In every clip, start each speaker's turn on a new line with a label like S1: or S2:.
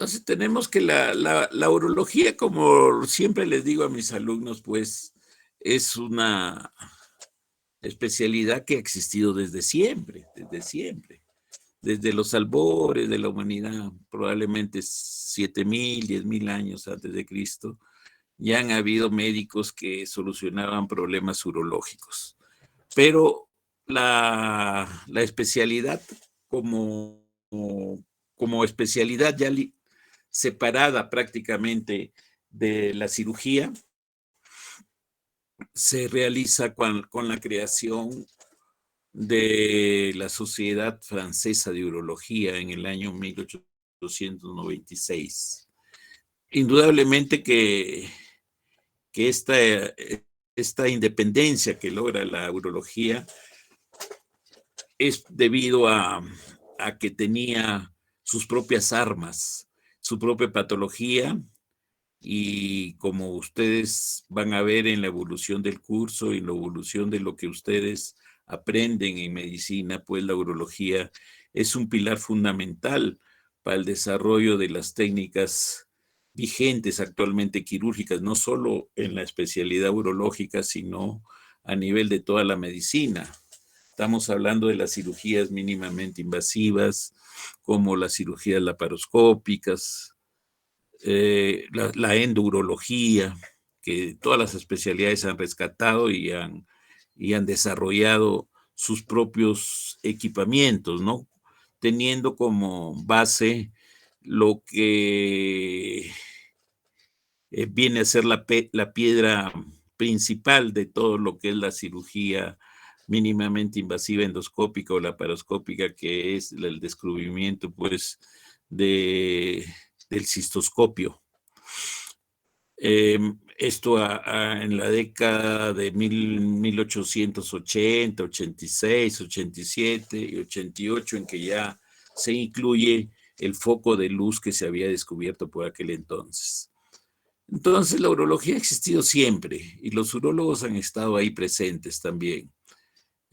S1: Entonces tenemos que la urología, como siempre les digo a mis alumnos, pues es una especialidad que ha existido desde siempre, desde siempre. Desde los albores de la humanidad, probablemente 7,000, 10,000 años antes de Cristo, ya han habido médicos que solucionaban problemas urológicos. Pero la especialidad como, como especialidad ya separada prácticamente de la cirugía, se realiza con la creación de la Sociedad Francesa de Urología en el año 1896. Indudablemente que esta independencia que logra la urología es debido a que tenía sus propias armas, su propia patología, y como ustedes van a ver en la evolución del curso y en la evolución de lo que ustedes aprenden en medicina, pues la urología es un pilar fundamental para el desarrollo de las técnicas vigentes actualmente quirúrgicas, no solo en la especialidad urológica, sino a nivel de toda la medicina. Estamos hablando de las cirugías mínimamente invasivas, como las cirugías laparoscópicas, la endourología, que todas las especialidades han rescatado y han desarrollado sus propios equipamientos, ¿no? Teniendo como base lo que viene a ser la piedra principal de todo lo que es la cirugía mínimamente invasiva endoscópica o laparoscópica, que es el descubrimiento, pues, del cistoscopio. Esto en la década de 1880, 86, 87 y 88, en que ya se incluye el foco de luz que se había descubierto por aquel entonces. Entonces, la urología ha existido siempre y los urólogos han estado ahí presentes también.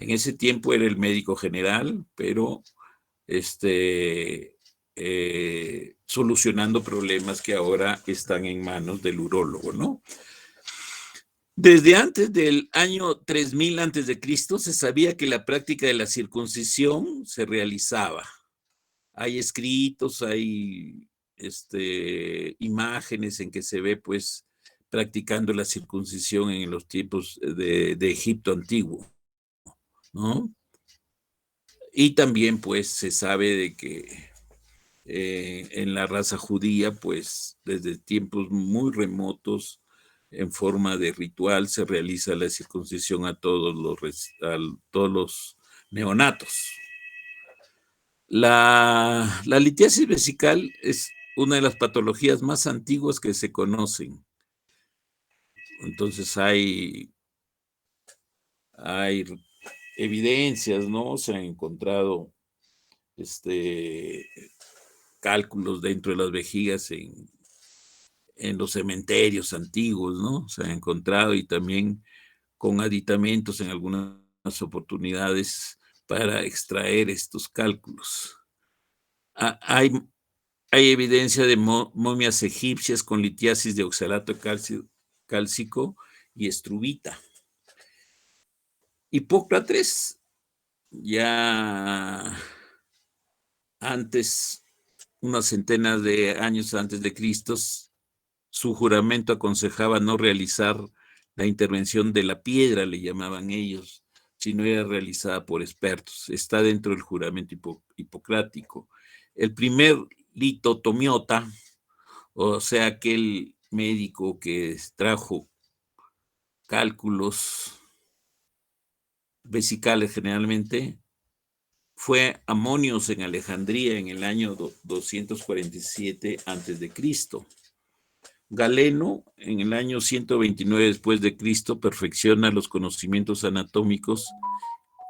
S1: En ese tiempo era el médico general, pero solucionando problemas que ahora están en manos del urólogo, ¿no? Desde antes del año 3000 antes de Cristo se sabía que la práctica de la circuncisión se realizaba. Hay escritos, hay imágenes en que se ve, pues, practicando la circuncisión en los tiempos de Egipto antiguo, ¿no? Y también, pues, se sabe de que en la raza judía, pues, desde tiempos muy remotos, en forma de ritual, se realiza la circuncisión a todos los neonatos. La litiasis vesical es una de las patologías más antiguas que se conocen. Entonces hay evidencias, ¿no? Se han encontrado cálculos dentro de las vejigas en los cementerios antiguos, ¿no? Se han encontrado, y también con aditamentos en algunas oportunidades para extraer estos cálculos. Hay evidencia de momias egipcias con litiasis de oxalato cálcico y estruvita. Hipócrates, ya antes, unas centenas de años antes de Cristo, su juramento aconsejaba no realizar la intervención de la piedra, le llamaban ellos, si no era realizada por expertos. Está dentro del juramento hipocrático. El primer litotomiota, o sea, aquel médico que trajo cálculos vesicales generalmente, fue Amonios en Alejandría en el año 247 antes de Cristo. Galeno, en el año 129 después de Cristo, perfecciona los conocimientos anatómicos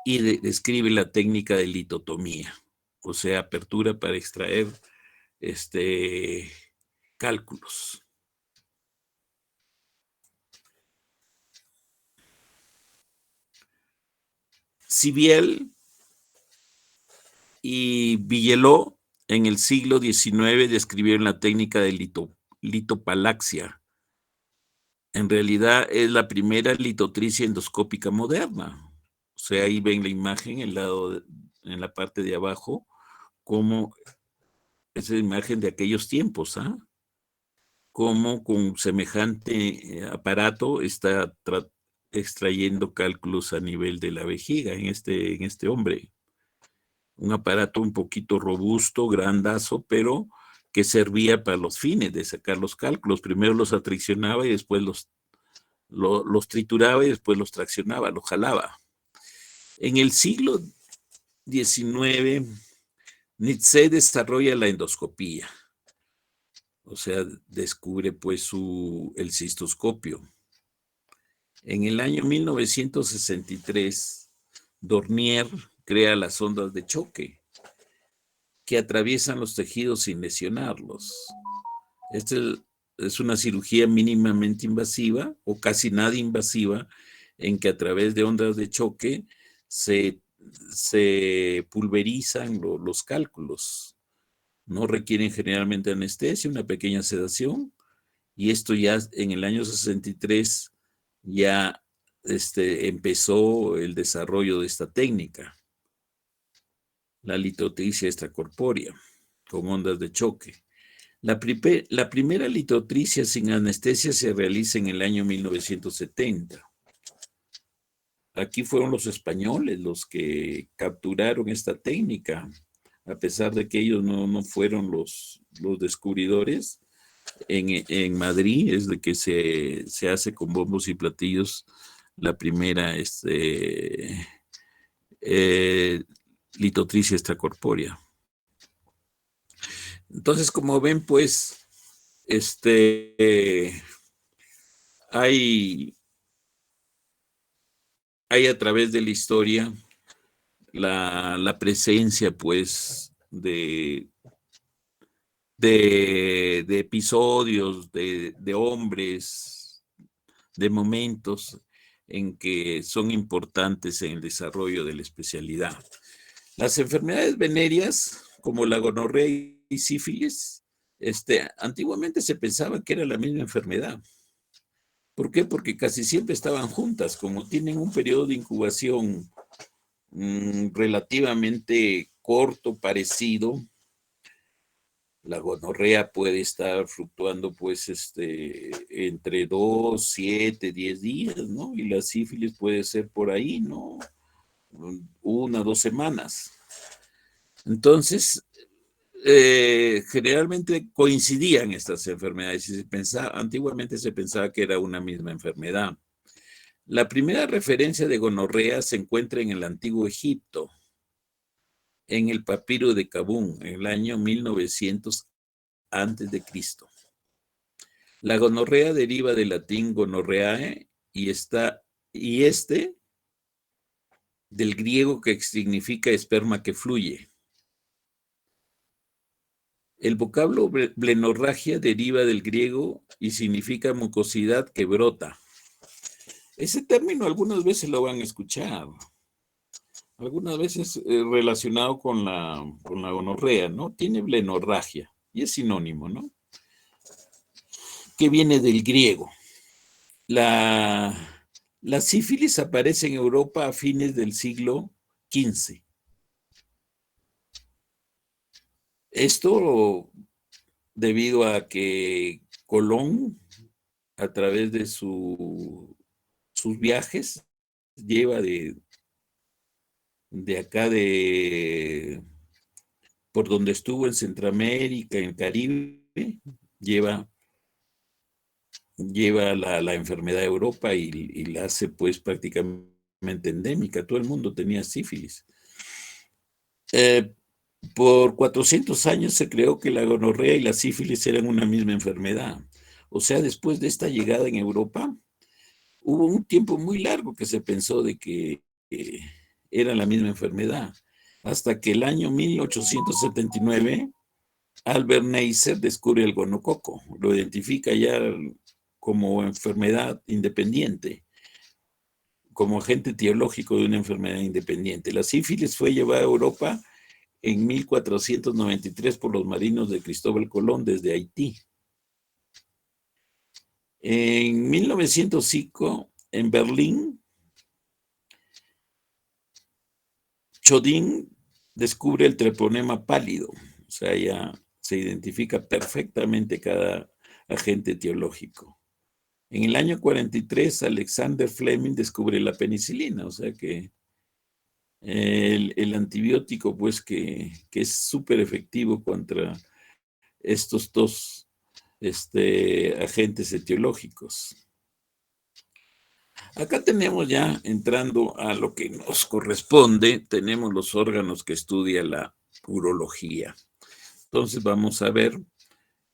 S1: y describe la técnica de litotomía, o sea, apertura para extraer cálculos. Sibiel y Villeló en el siglo XIX describieron la técnica de litopalaxia. En realidad es la primera litotricia endoscópica moderna. O sea, ahí ven la imagen en la parte de abajo, como esa imagen de aquellos tiempos, ¿ah? Cómo con semejante aparato está extrayendo cálculos a nivel de la vejiga en este hombre. Un aparato un poquito robusto, grandazo, pero que servía para los fines de sacar los cálculos. Primero los atraccionaba y después los trituraba y después los traccionaba, los jalaba. En el siglo XIX, Nietzsche desarrolla la endoscopía. O sea, descubre pues el cistoscopio. En el año 1963, Dornier crea las ondas de choque que atraviesan los tejidos sin lesionarlos. Esta es una cirugía mínimamente invasiva o casi nada invasiva, en que a través de ondas de choque se pulverizan los cálculos. No requieren generalmente anestesia, una pequeña sedación, y esto ya en el año 63 ya empezó el desarrollo de esta técnica, la litotricia extracorpórea, con ondas de choque. La primera litotricia sin anestesia se realiza en el año 1970. Aquí fueron los españoles los que capturaron esta técnica, a pesar de que ellos no fueron los descubridores. En Madrid es de que se hace con bombos y platillos la primera litotricia extracorpórea. Entonces, como ven, pues, hay a través de la historia la presencia, pues, de episodios, de hombres, de momentos en que son importantes en el desarrollo de la especialidad. Las enfermedades venéreas, como la gonorrea y sífilis, antiguamente se pensaba que era la misma enfermedad. ¿Por qué? Porque casi siempre estaban juntas, como tienen un periodo de incubación relativamente corto, parecido. La gonorrea puede estar fluctuando pues entre 2, 7, 10 días, ¿no? Y la sífilis puede ser por ahí, ¿no? 1, 2 semanas. Entonces, generalmente coincidían estas enfermedades y antiguamente se pensaba que era una misma enfermedad. La primera referencia de gonorrea se encuentra en el Antiguo Egipto, en el papiro de Kabun, en el año 1900 antes de Cristo. La gonorrea deriva del latín gonorreae y del griego, que significa esperma que fluye. El vocablo blenorragia deriva del griego y significa mucosidad que brota. Ese término algunas veces lo van a escuchar, algunas veces relacionado con la gonorrea, ¿no? Tiene blenorragia y es sinónimo, ¿no? Que viene del griego. La sífilis aparece en Europa a fines del siglo XV. Esto debido a que Colón, a través de sus viajes, lleva de acá por donde estuvo en Centroamérica, en Caribe, lleva la enfermedad a Europa y la hace pues prácticamente endémica. Todo el mundo tenía sífilis. Por 400 años se creó que la gonorrea y la sífilis eran una misma enfermedad. O sea, después de esta llegada en Europa, hubo un tiempo muy largo que se pensó de que era la misma enfermedad, hasta que el año 1879 Albert Neisser descubre el gonococo, lo identifica ya como enfermedad independiente, como agente etiológico de una enfermedad independiente. La sífilis fue llevada a Europa en 1493 por los marinos de Cristóbal Colón desde Haití. En 1905, en Berlín, Chodin descubre el treponema pálido, o sea, ya se identifica perfectamente cada agente etiológico. En el año 43, Alexander Fleming descubre la penicilina, o sea que el antibiótico, pues que es súper efectivo contra estos dos agentes etiológicos. Acá tenemos ya, entrando a lo que nos corresponde, tenemos los órganos que estudia la urología. Entonces vamos a ver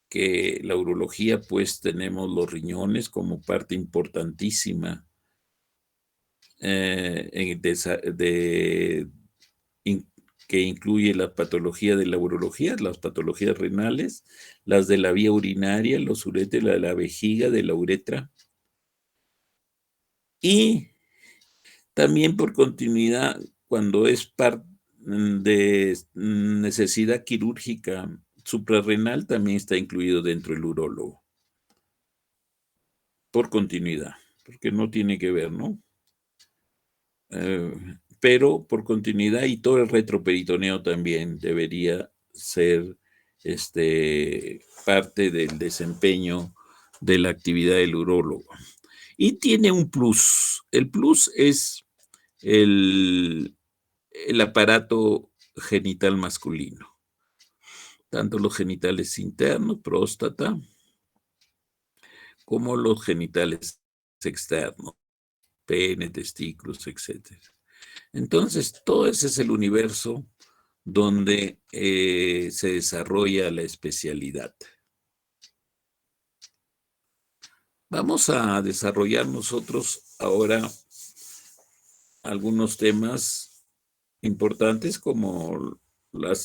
S1: que la urología, pues tenemos los riñones como parte importantísima que incluye la patología de la urología, las patologías renales, las de la vía urinaria, los uretes, la de la vejiga, de la uretra. Y también por continuidad, cuando es parte de necesidad quirúrgica suprarrenal, también está incluido dentro del urólogo. Por continuidad, porque no tiene que ver, ¿no? Pero por continuidad, y todo el retroperitoneo también debería ser parte del desempeño de la actividad del urólogo. Y tiene un plus. El plus es el aparato genital masculino, tanto los genitales internos, próstata, como los genitales externos, pene, testículos, etc. Entonces, todo ese es el universo donde se desarrolla la especialidad. Vamos a desarrollar nosotros ahora algunos temas importantes como la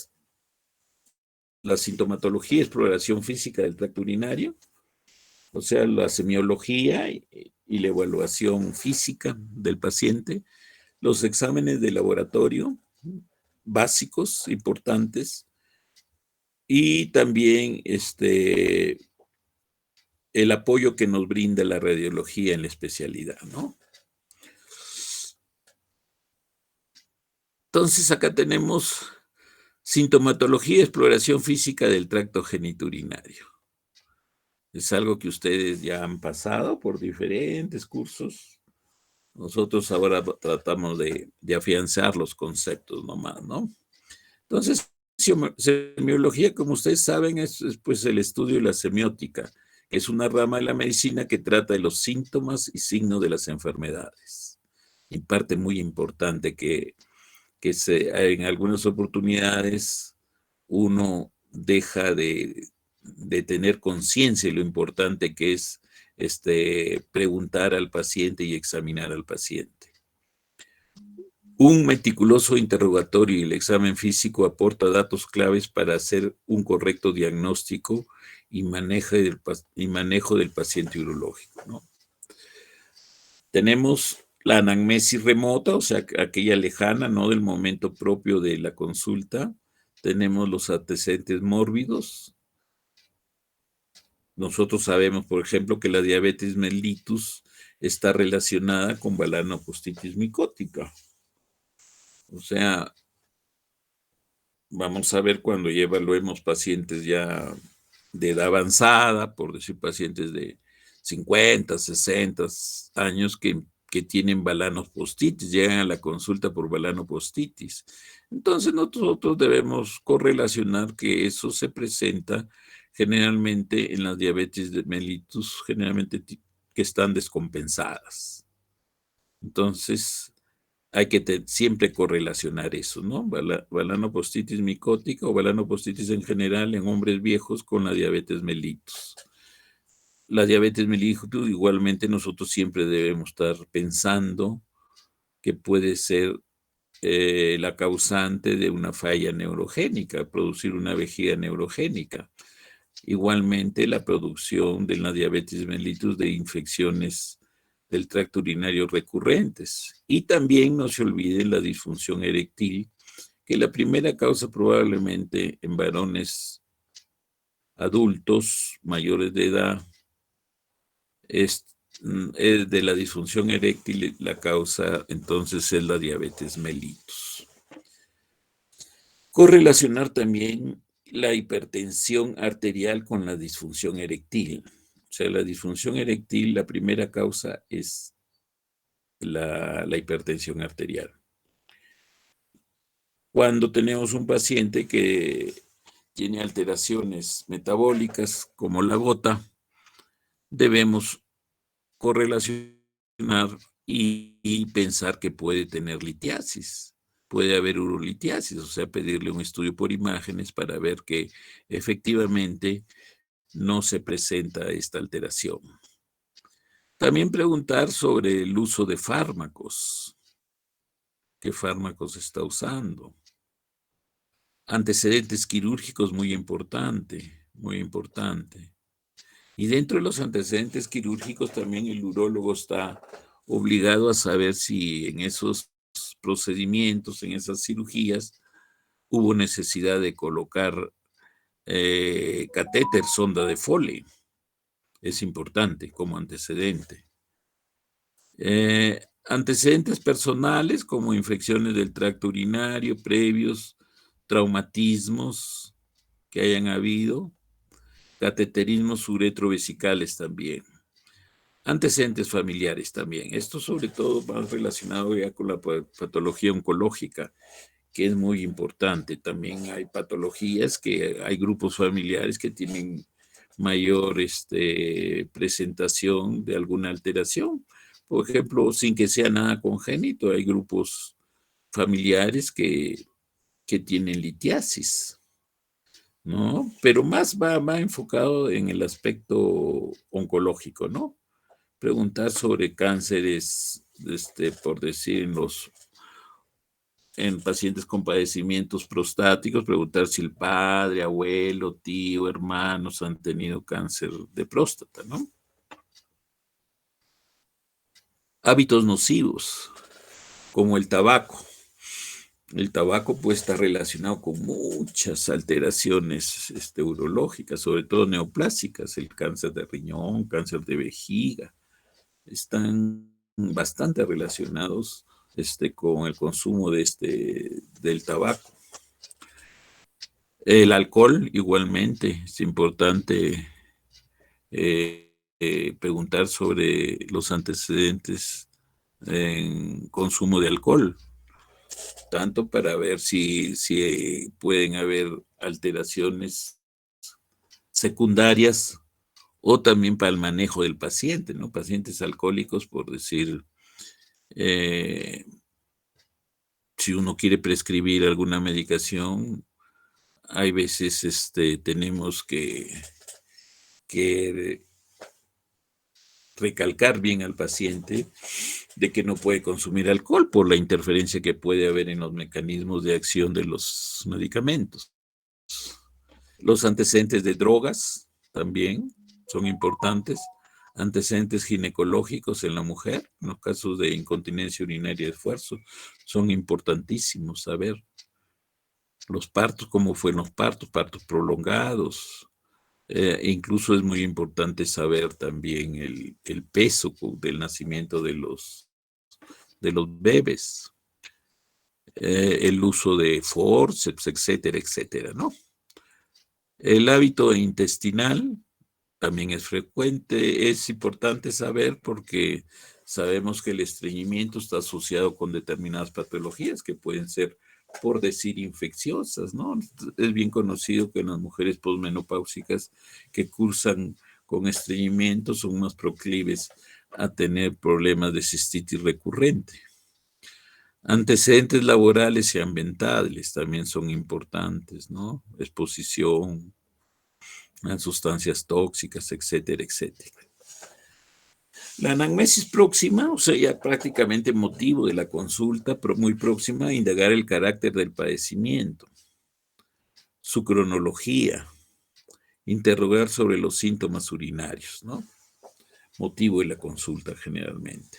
S1: sintomatología y exploración física del tracto urinario, o sea, la semiología y la evaluación física del paciente, los exámenes de laboratorio básicos, importantes, y también el apoyo que nos brinda la radiología en la especialidad, ¿no? Entonces, acá tenemos sintomatología y exploración física del tracto genitourinario. Es algo que ustedes ya han pasado por diferentes cursos. Nosotros ahora tratamos de afianzar los conceptos nomás, ¿no? Entonces, semiología, como ustedes saben, es pues el estudio de la semiótica. Es una rama de la medicina que trata de los síntomas y signos de las enfermedades. Y parte muy importante que en algunas oportunidades uno deja de tener conciencia de lo importante que es preguntar al paciente y examinar al paciente. Un meticuloso interrogatorio y el examen físico aporta datos claves para hacer un correcto diagnóstico y manejo del paciente urológico, ¿no? Tenemos la anamnesis remota, o sea, aquella lejana, no del momento propio de la consulta. Tenemos los antecedentes mórbidos. Nosotros sabemos, por ejemplo, que la diabetes mellitus está relacionada con balanopostitis micótica. O sea, vamos a ver cuando ya evaluemos pacientes ya de edad avanzada, por decir pacientes de 50, 60 años que tienen balanopostitis, llegan a la consulta por balanopostitis. Entonces nosotros debemos correlacionar que eso se presenta generalmente en las diabetes de mellitus, generalmente que están descompensadas. Entonces, hay que siempre correlacionar eso, ¿no? Balanopostitis micótica o balanopostitis en general en hombres viejos con la diabetes mellitus. La diabetes mellitus igualmente nosotros siempre debemos estar pensando que puede ser la causante de una falla neurogénica, producir una vejiga neurogénica. Igualmente la producción de la diabetes mellitus de infecciones del tracto urinario recurrentes. Y también no se olvide la disfunción eréctil que la primera causa probablemente en varones adultos mayores de edad es de la disfunción eréctil, la causa entonces es la diabetes mellitus. Correlacionar también la hipertensión arterial con la disfunción eréctil. O sea, la disfunción eréctil, la primera causa es la hipertensión arterial. Cuando tenemos un paciente que tiene alteraciones metabólicas como la gota, debemos correlacionar y pensar que puede tener litiasis. Puede haber urolitiasis, o sea, pedirle un estudio por imágenes para ver que efectivamente no se presenta esta alteración. También preguntar sobre el uso de fármacos. ¿Qué fármacos está usando? Antecedentes quirúrgicos, muy importante, muy importante. Y dentro de los antecedentes quirúrgicos también el urólogo está obligado a saber si en esos procedimientos, en esas cirugías, hubo necesidad de colocar catéter, sonda de Foley. Es importante como antecedente. Antecedentes personales como infecciones del tracto urinario previos, traumatismos que hayan habido, cateterismos uretrovesicales también. Antecedentes familiares también. Esto sobre todo va relacionado ya con la patología oncológica, que es muy importante. También hay patologías que hay grupos familiares que tienen mayor presentación de alguna alteración. Por ejemplo, sin que sea nada congénito, hay grupos familiares que tienen litiasis, ¿no? Pero más va enfocado en el aspecto oncológico, ¿no? Preguntar sobre cánceres, por decir, en pacientes con padecimientos prostáticos, preguntar si el padre, abuelo, tío, hermanos han tenido cáncer de próstata, ¿no? Hábitos nocivos, como el tabaco. El tabaco pues está relacionado con muchas alteraciones urológicas, sobre todo neoplásicas, el cáncer de riñón, cáncer de vejiga, están bastante relacionados con el consumo del tabaco. El alcohol igualmente, es importante preguntar sobre los antecedentes en consumo de alcohol, tanto para ver si pueden haber alteraciones secundarias o también para el manejo del paciente, ¿no? Pacientes alcohólicos, por decir, si uno quiere prescribir alguna medicación, hay veces tenemos que recalcar bien al paciente de que no puede consumir alcohol por la interferencia que puede haber en los mecanismos de acción de los medicamentos. Los antecedentes de drogas también son importantes. Antecedentes ginecológicos en la mujer, en los casos de incontinencia urinaria de esfuerzo, son importantísimos saber. Los partos, cómo fueron los partos prolongados. Incluso es muy importante saber también el peso del nacimiento de los bebés, el uso de forceps, etcétera, etcétera, ¿no? El hábito intestinal también es frecuente, es importante saber porque sabemos que el estreñimiento está asociado con determinadas patologías que pueden ser, por decir, infecciosas, ¿no? Es bien conocido que en las mujeres posmenopáusicas que cursan con estreñimiento son más proclives a tener problemas de cistitis recurrente. Antecedentes laborales y ambientales también son importantes, ¿no? Exposición a sustancias tóxicas, etcétera, etcétera. La anamnesis próxima, o sea, ya prácticamente motivo de la consulta, pero muy próxima a indagar el carácter del padecimiento, su cronología, interrogar sobre los síntomas urinarios, ¿no? Motivo de la consulta generalmente.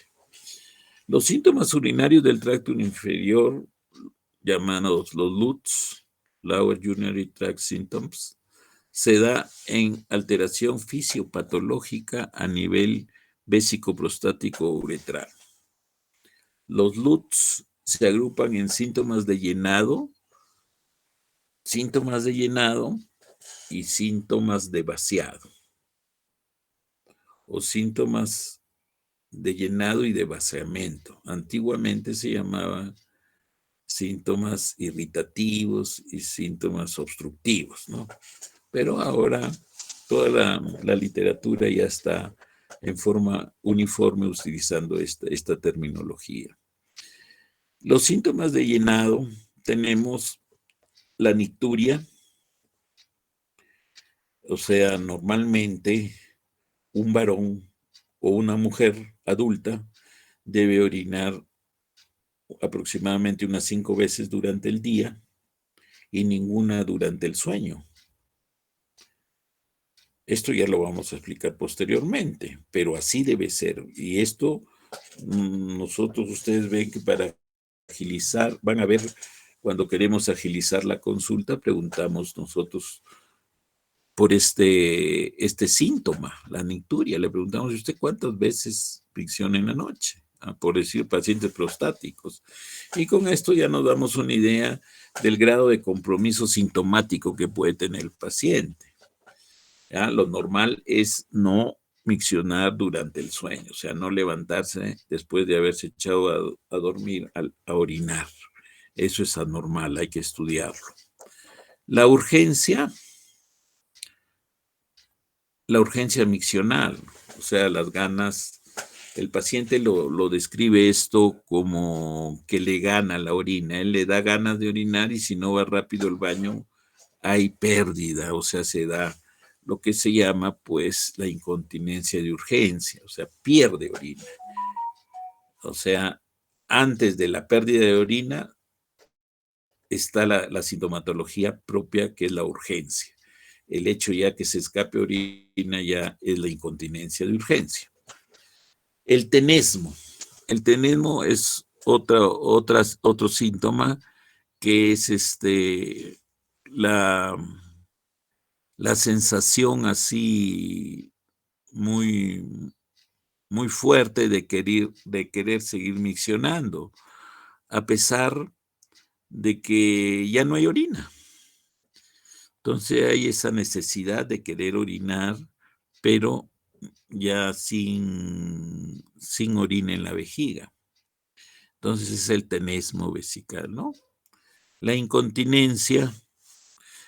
S1: Los síntomas urinarios del tracto inferior llamados los LUTS, Lower Urinary Tract Symptoms, se da en alteración fisiopatológica a nivel vésico-prostático uretral. Los LUTS se agrupan en síntomas de llenado y síntomas de vaciado, o síntomas de llenado y de vaciamiento. Antiguamente se llamaba síntomas irritativos y síntomas obstructivos, ¿no? Pero ahora toda la literatura ya está en forma uniforme utilizando esta terminología. Los síntomas de llenado tenemos la nicturia, o sea, normalmente un varón o una mujer adulta debe orinar aproximadamente unas 5 veces durante el día y ninguna durante el sueño. Esto ya lo vamos a explicar posteriormente, pero así debe ser. Y esto, ustedes ven que para agilizar, van a ver, cuando queremos agilizar la consulta, preguntamos nosotros por este síntoma, la nicturia. Le preguntamos, ¿y usted cuántas veces fricciona en la noche? Por decir, pacientes prostáticos. Y con esto ya nos damos una idea del grado de compromiso sintomático que puede tener el paciente. ¿Ya? Lo normal es no miccionar durante el sueño, o sea, no levantarse después de haberse echado a dormir a orinar. Eso es anormal, hay que estudiarlo. La urgencia miccional, o sea, las ganas, el paciente lo describe esto como que le gana la orina, él le da ganas de orinar y si no va rápido al baño, hay pérdida, o sea, se da lo que se llama, pues, la incontinencia de urgencia, o sea, pierde orina. O sea, antes de la pérdida de orina está la sintomatología propia, que es la urgencia. El hecho ya que se escape orina ya es la incontinencia de urgencia. El tenesmo. El tenesmo es otro síntoma que es la sensación así muy, muy fuerte de querer seguir miccionando, a pesar de que ya no hay orina. Entonces hay esa necesidad de querer orinar, pero ya sin orina en la vejiga. Entonces es el tenesmo vesical, ¿no? La incontinencia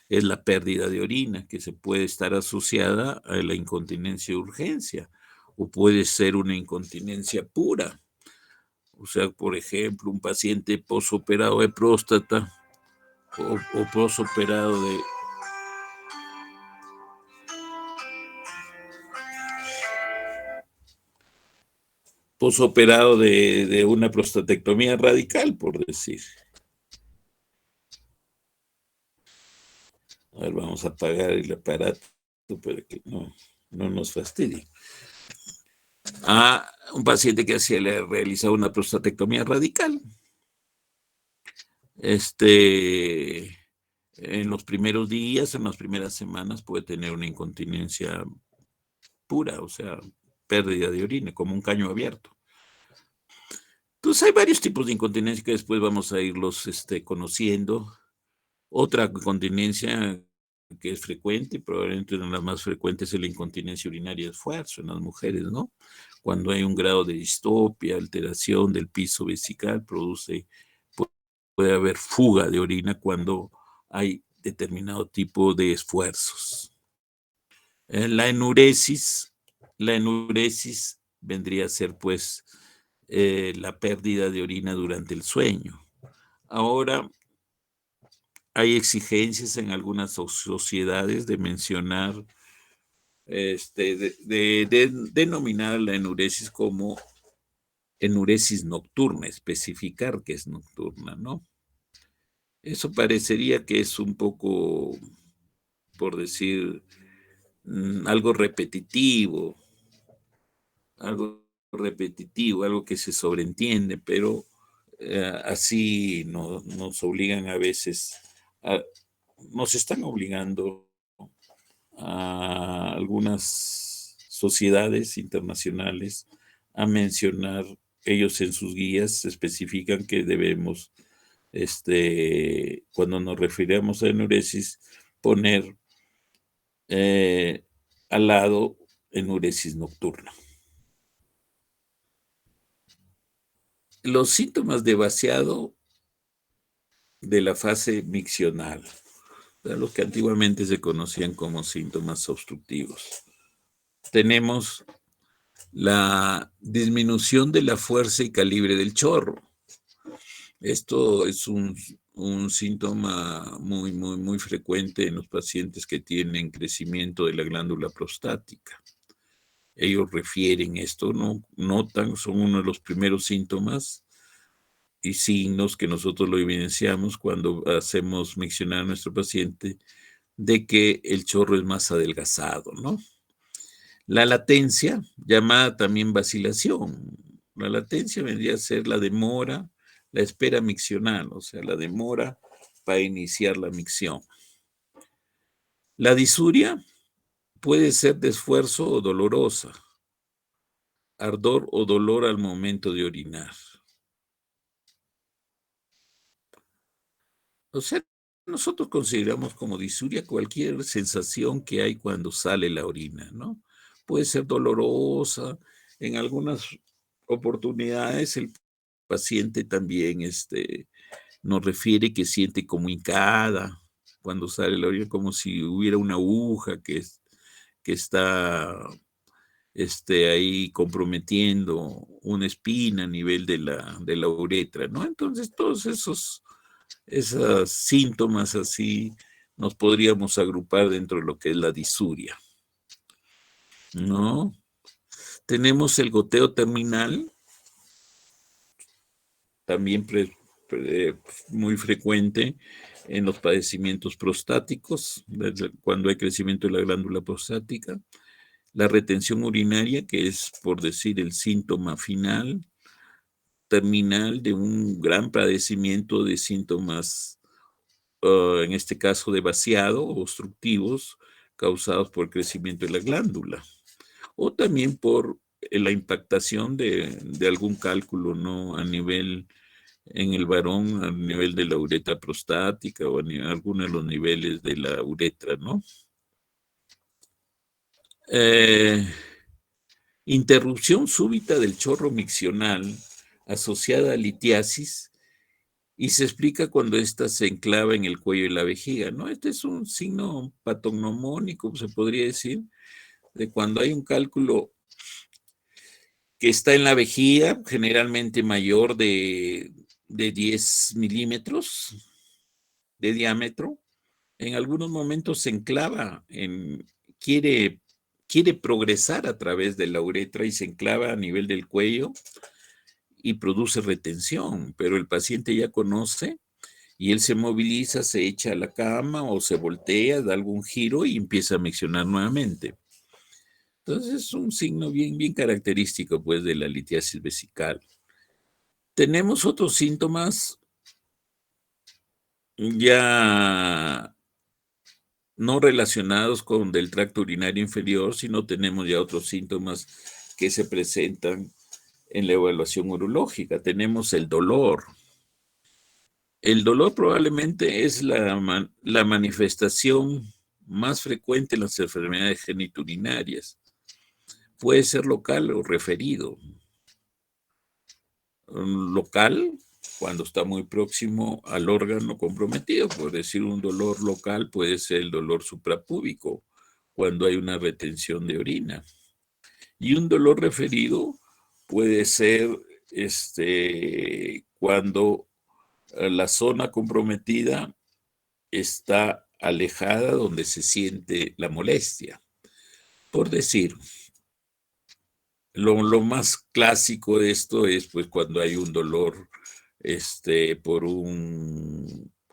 S1: es la pérdida de orina, que se puede estar asociada a la incontinencia de urgencia, o puede ser una incontinencia pura. O sea, por ejemplo, un paciente posoperado de próstata o posoperado de una prostatectomía radical, por decir. A ver, vamos a apagar el aparato para que no nos fastidie. A un paciente que le realizaba una prostatectomía radical. En los primeros días, en las primeras semanas, puede tener una incontinencia pura, o sea, pérdida de orina, como un caño abierto. Entonces hay varios tipos de incontinencia que después vamos a irlos conociendo. Otra incontinencia que es frecuente, probablemente una de las más frecuentes, es la incontinencia urinaria de esfuerzo en las mujeres, ¿no? Cuando hay un grado de distopia, alteración del piso vesical, puede haber fuga de orina cuando hay determinado tipo de esfuerzos. La enuresis vendría a ser, pues, la pérdida de orina durante el sueño. Ahora, hay exigencias en algunas sociedades de mencionar, de denominar la enuresis como enuresis nocturna, especificar que es nocturna, ¿no? Eso parecería que es un poco, por decir, algo repetitivo, algo que se sobreentiende, pero Así nos obligan a veces, nos están obligando a algunas sociedades internacionales a mencionar, ellos en sus guías especifican que debemos, cuando nos referimos a enuresis, poner eh, al lado enuresis nocturna. Los síntomas de vaciado de la fase miccional, los que antiguamente se conocían como síntomas obstructivos. Tenemos la disminución de la fuerza y calibre del chorro. Esto es un síntoma muy frecuente en los pacientes que tienen crecimiento de la glándula prostática. Ellos refieren esto, ¿no? Notan, son uno de los primeros síntomas y signos que nosotros lo evidenciamos cuando hacemos miccionar a nuestro paciente de que el chorro es más adelgazado, ¿no? La latencia, llamada también vacilación. La latencia vendría a ser la demora, la espera miccional, o sea, la demora para iniciar la micción. La disuria puede ser de esfuerzo o dolorosa, ardor o dolor al momento de orinar. O sea, nosotros consideramos como disuria cualquier sensación que hay cuando sale la orina, ¿no? Puede ser dolorosa, en algunas oportunidades el paciente también nos refiere que siente como hincada cuando sale la orina, como si hubiera una aguja que está ahí comprometiendo una espina a nivel de la uretra, ¿no? Entonces, todos esos síntomas así nos podríamos agrupar dentro de lo que es la disuria, ¿no? Tenemos el goteo terminal, también muy frecuente en los padecimientos prostáticos, cuando hay crecimiento de la glándula prostática. La retención urinaria, que es, por decir, el síntoma final, terminal de un gran padecimiento de síntomas, en este caso de vaciado, obstructivos, causados por el crecimiento de la glándula, o también por la impactación de algún cálculo, ¿no? A nivel, en el varón, a nivel de la uretra prostática o a alguno de los niveles de la uretra, ¿no? Interrupción súbita del chorro miccional asociada a litiasis y se explica cuando ésta se enclava en el cuello y la vejiga, ¿no? Este es un signo patognomónico, se podría decir, de cuando hay un cálculo que está en la vejiga, generalmente mayor de 10 milímetros de diámetro. En algunos momentos se enclava, quiere, quiere progresar a través de la uretra y se enclava a nivel del cuello y produce retención, pero el paciente ya conoce y él se moviliza, se echa a la cama o se voltea, da algún giro y empieza a miccionar nuevamente. Entonces es un signo bien característico pues de la litiasis vesical. Tenemos otros síntomas ya no relacionados con del tracto urinario inferior, sino tenemos ya otros síntomas que se presentan en la evaluación urológica. Tenemos el dolor. El dolor probablemente es la manifestación más frecuente en las enfermedades geniturinarias. Puede ser local o referido. Local, cuando está muy próximo al órgano comprometido, por decir un dolor local puede ser el dolor suprapúbico, cuando hay una retención de orina. Y un dolor referido puede ser cuando la zona comprometida está alejada donde se siente la molestia. Por decir, lo más clásico de esto es pues cuando hay un dolor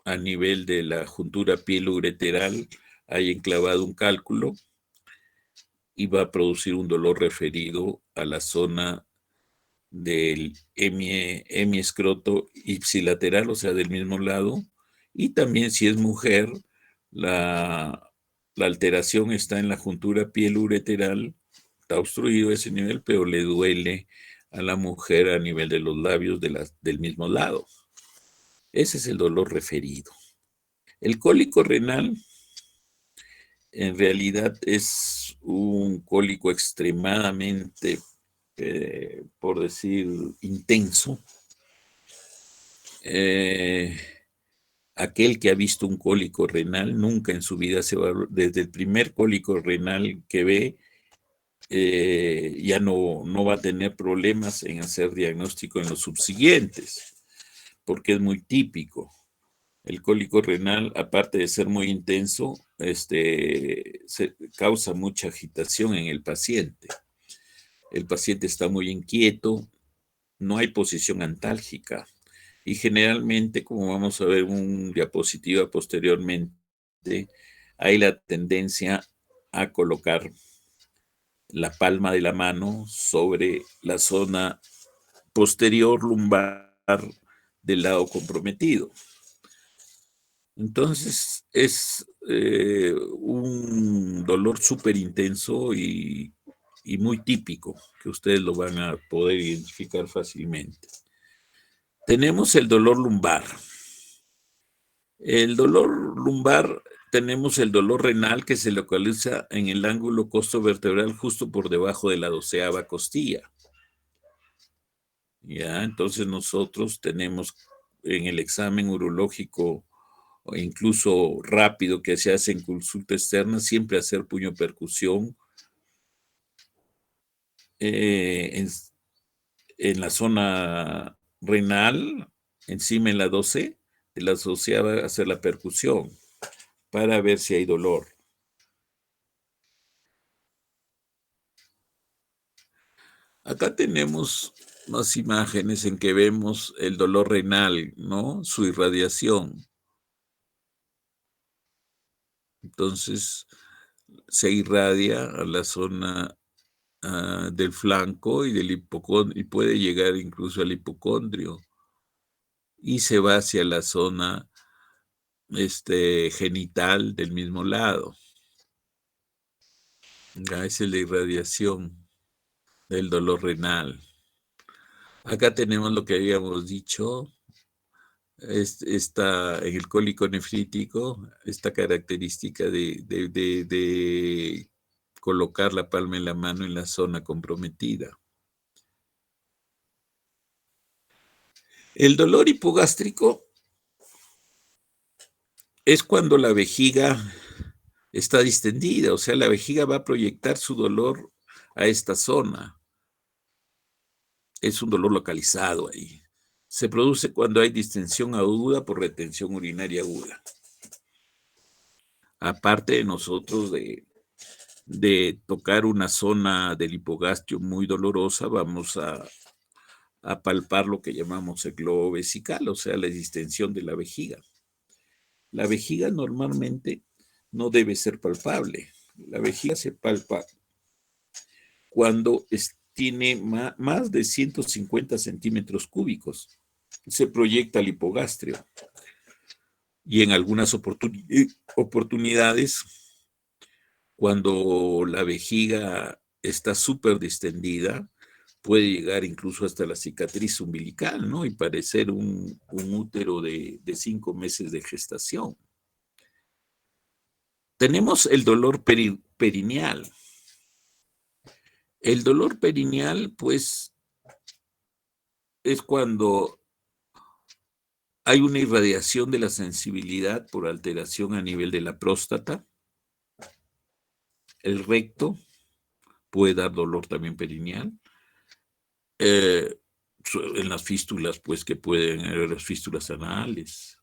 S1: a nivel de la juntura pielo-ureteral, hay enclavado un cálculo y va a producir un dolor referido a la zona del hemiescroto ipsilateral, o sea, del mismo lado, y también si es mujer, la alteración está en la juntura pielureteral, está obstruido ese nivel, pero le duele a la mujer a nivel de los labios del mismo lado. Ese es el dolor referido. El cólico renal en realidad es un cólico extremadamente, por decir, intenso. Aquel que ha visto un cólico renal nunca en su vida se va, desde el primer cólico renal que ve, ya no va a tener problemas en hacer diagnóstico en los subsiguientes, porque es muy típico. El cólico renal, aparte de ser muy intenso, causa mucha agitación en el paciente. El paciente está muy inquieto, no hay posición antálgica. Y generalmente, como vamos a ver en una diapositiva posteriormente, hay la tendencia a colocar la palma de la mano sobre la zona posterior lumbar del lado comprometido. Entonces, es un dolor súper intenso y muy típico, que ustedes lo van a poder identificar fácilmente. Tenemos el dolor lumbar. El dolor lumbar, tenemos el dolor renal que se localiza en el ángulo costovertebral justo por debajo de la 12ª costilla. Ya, entonces nosotros tenemos en el examen urológico o incluso rápido que se hace en consulta externa, siempre hacer puño percusión en la zona renal, encima en la 12, de la 12ª hacer la percusión para ver si hay dolor. Acá tenemos unas imágenes en que vemos el dolor renal, ¿no? Su irradiación. Entonces, se irradia a la zona del flanco y del hipocondrio, y puede llegar incluso al hipocondrio. Y se va hacia la zona genital del mismo lado. Esa es la irradiación del dolor renal. Acá tenemos lo que habíamos dicho, está en el cólico nefrítico, esta característica de colocar la palma de la mano en la zona comprometida. El dolor hipogástrico es cuando la vejiga está distendida, o sea, la vejiga va a proyectar su dolor a esta zona. Es un dolor localizado ahí. Se produce cuando hay distensión aguda por retención urinaria aguda. Aparte de nosotros de tocar una zona del hipogastrio muy dolorosa, vamos a palpar lo que llamamos el globo vesical, o sea, la distensión de la vejiga. La vejiga normalmente no debe ser palpable. La vejiga se palpa cuando tiene más de 150 centímetros cúbicos. Se proyecta el hipogastrio. Y en algunas oportunidades, cuando la vejiga está súper distendida, puede llegar incluso hasta la cicatriz umbilical, ¿no? Y parecer un útero de 5 meses de gestación. Tenemos el dolor perineal. El dolor perineal, pues, es cuando hay una irradiación de la sensibilidad por alteración a nivel de la próstata. El recto puede dar dolor también perineal. En las fístulas, pues, que pueden haber las fístulas anales.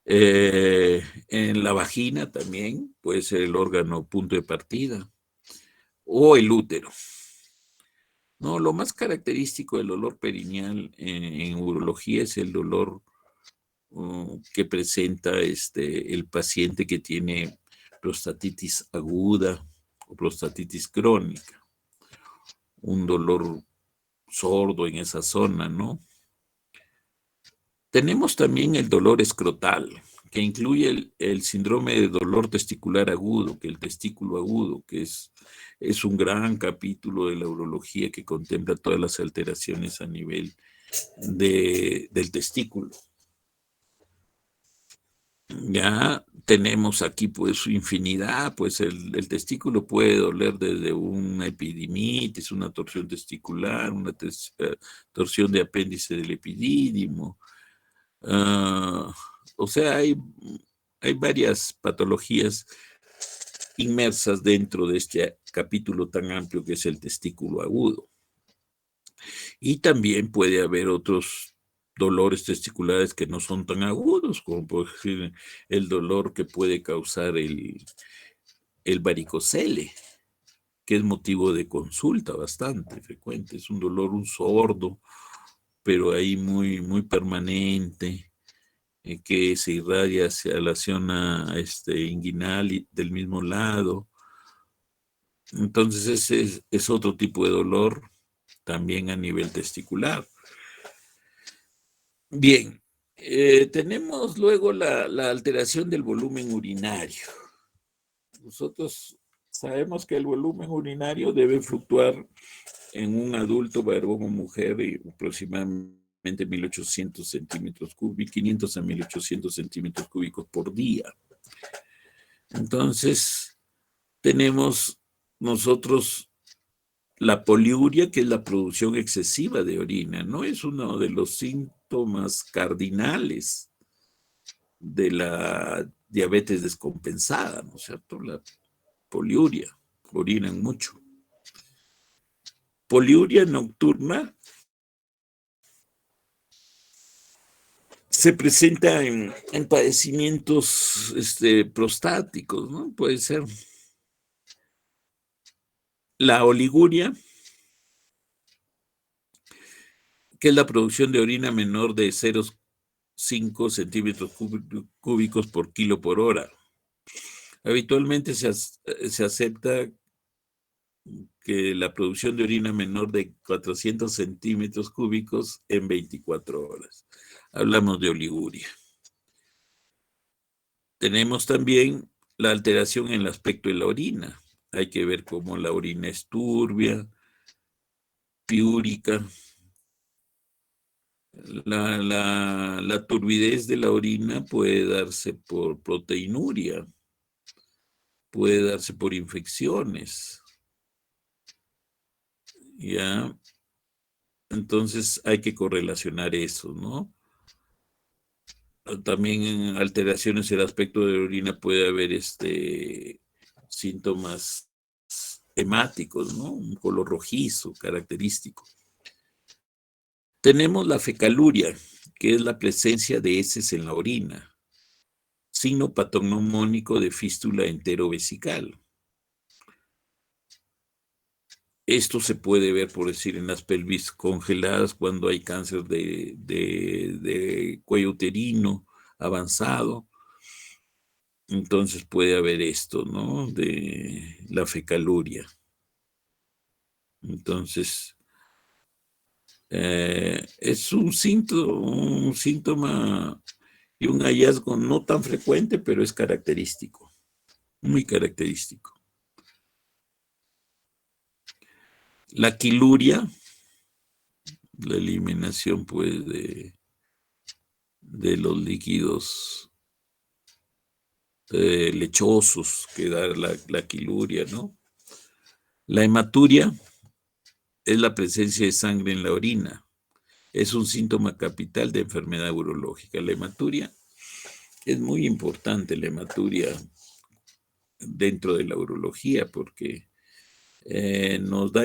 S1: En la vagina también puede ser el órgano punto de partida. O el útero. No, lo más característico del dolor perineal en urología es el dolor que presenta el paciente que tiene prostatitis aguda o prostatitis crónica. Un dolor sordo en esa zona, ¿no? Tenemos también el dolor escrotal, que incluye el síndrome de dolor testicular agudo, que el testículo agudo, que es un gran capítulo de la urología que contempla todas las alteraciones a nivel del testículo. Ya tenemos aquí pues infinidad, pues el testículo puede doler desde una epidimitis, una torsión testicular, una torsión de apéndice del epidídimo. O sea, hay varias patologías inmersas dentro de este capítulo tan amplio que es el testículo agudo. Y también puede haber otros dolores testiculares que no son tan agudos, como por ejemplo el dolor que puede causar el varicocele, que es motivo de consulta bastante frecuente. Es un dolor, un sordo, pero ahí muy, muy permanente, que se irradia hacia la zona inguinal y del mismo lado. Entonces ese es otro tipo de dolor también a nivel testicular. Bien, tenemos luego la alteración del volumen urinario. Nosotros sabemos que el volumen urinario debe fluctuar en un adulto, varón o mujer, aproximadamente 1.800 centímetros cúbicos, 500 a 1.800 centímetros cúbicos por día. Entonces, tenemos nosotros la poliuria, que es la producción excesiva de orina, ¿no? Es uno de los síntomas cardinales de la diabetes descompensada, ¿no es cierto? La poliuria, orinan mucho. Poliuria nocturna se presenta en padecimientos prostáticos, ¿no? Puede ser la oliguria, que es la producción de orina menor de 0,5 centímetros cúbicos por kilo por hora. Habitualmente se acepta que la producción de orina menor de 400 centímetros cúbicos en 24 horas. Hablamos de oliguria. Tenemos también la alteración en el aspecto de la orina. Hay que ver cómo la orina es turbia, piúrica. La turbidez de la orina puede darse por proteinuria, puede darse por infecciones. ¿Ya? Entonces hay que correlacionar eso, ¿no? También en alteraciones en el aspecto de la orina puede haber síntomas hemáticos, ¿no? Un color rojizo característico. Tenemos la fecaluria, que es la presencia de heces en la orina, signo patognomónico de fístula enterovesical. Esto se puede ver, por decir, en las pelvis congeladas cuando hay cáncer de cuello uterino avanzado. Entonces puede haber esto, ¿no? De la fecaluria. Entonces, es un síntoma y un hallazgo no tan frecuente, pero es característico, muy característico. La quiluria, la eliminación, pues, de los líquidos lechosos que da la quiluria, ¿no? La hematuria es la presencia de sangre en la orina. Es un síntoma capital de enfermedad urológica. La hematuria es muy importante, la hematuria dentro de la urología, porque nos da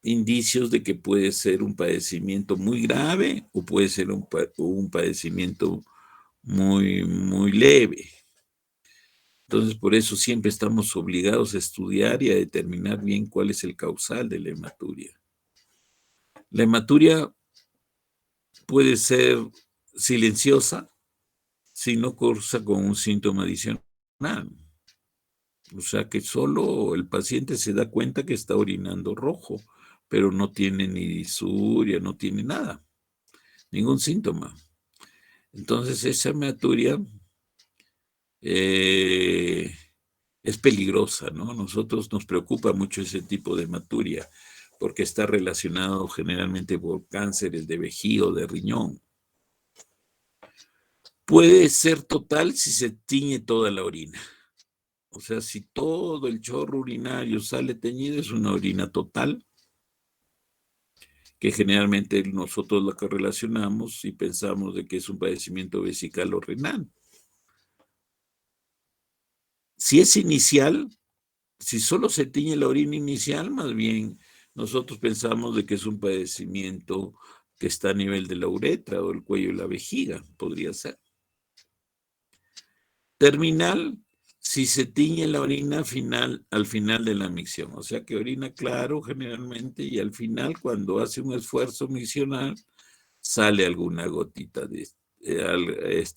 S1: indicios de que puede ser un padecimiento muy grave o puede ser un padecimiento muy, muy leve. Entonces, por eso siempre estamos obligados a estudiar y a determinar bien cuál es el causal de la hematuria. La hematuria puede ser silenciosa si no cursa con un síntoma adicional. O sea que solo el paciente se da cuenta que está orinando rojo, pero no tiene ni disuria, no tiene nada, ningún síntoma. Entonces esa hematuria es peligrosa, ¿no? Nosotros nos preocupa mucho ese tipo de hematuria porque está relacionado generalmente por cánceres de vejiga o de riñón. Puede ser total si se tiñe toda la orina. O sea, si todo el chorro urinario sale teñido, es una orina total, que generalmente nosotros la que relacionamos y pensamos de que es un padecimiento vesical o renal. Si es inicial, si solo se tiñe la orina inicial, más bien nosotros pensamos de que es un padecimiento que está a nivel de la uretra o el cuello y la vejiga, podría ser. Terminal, si se tiñe la orina al final de la micción, o sea que orina claro generalmente y al final cuando hace un esfuerzo miccional sale alguna gotita de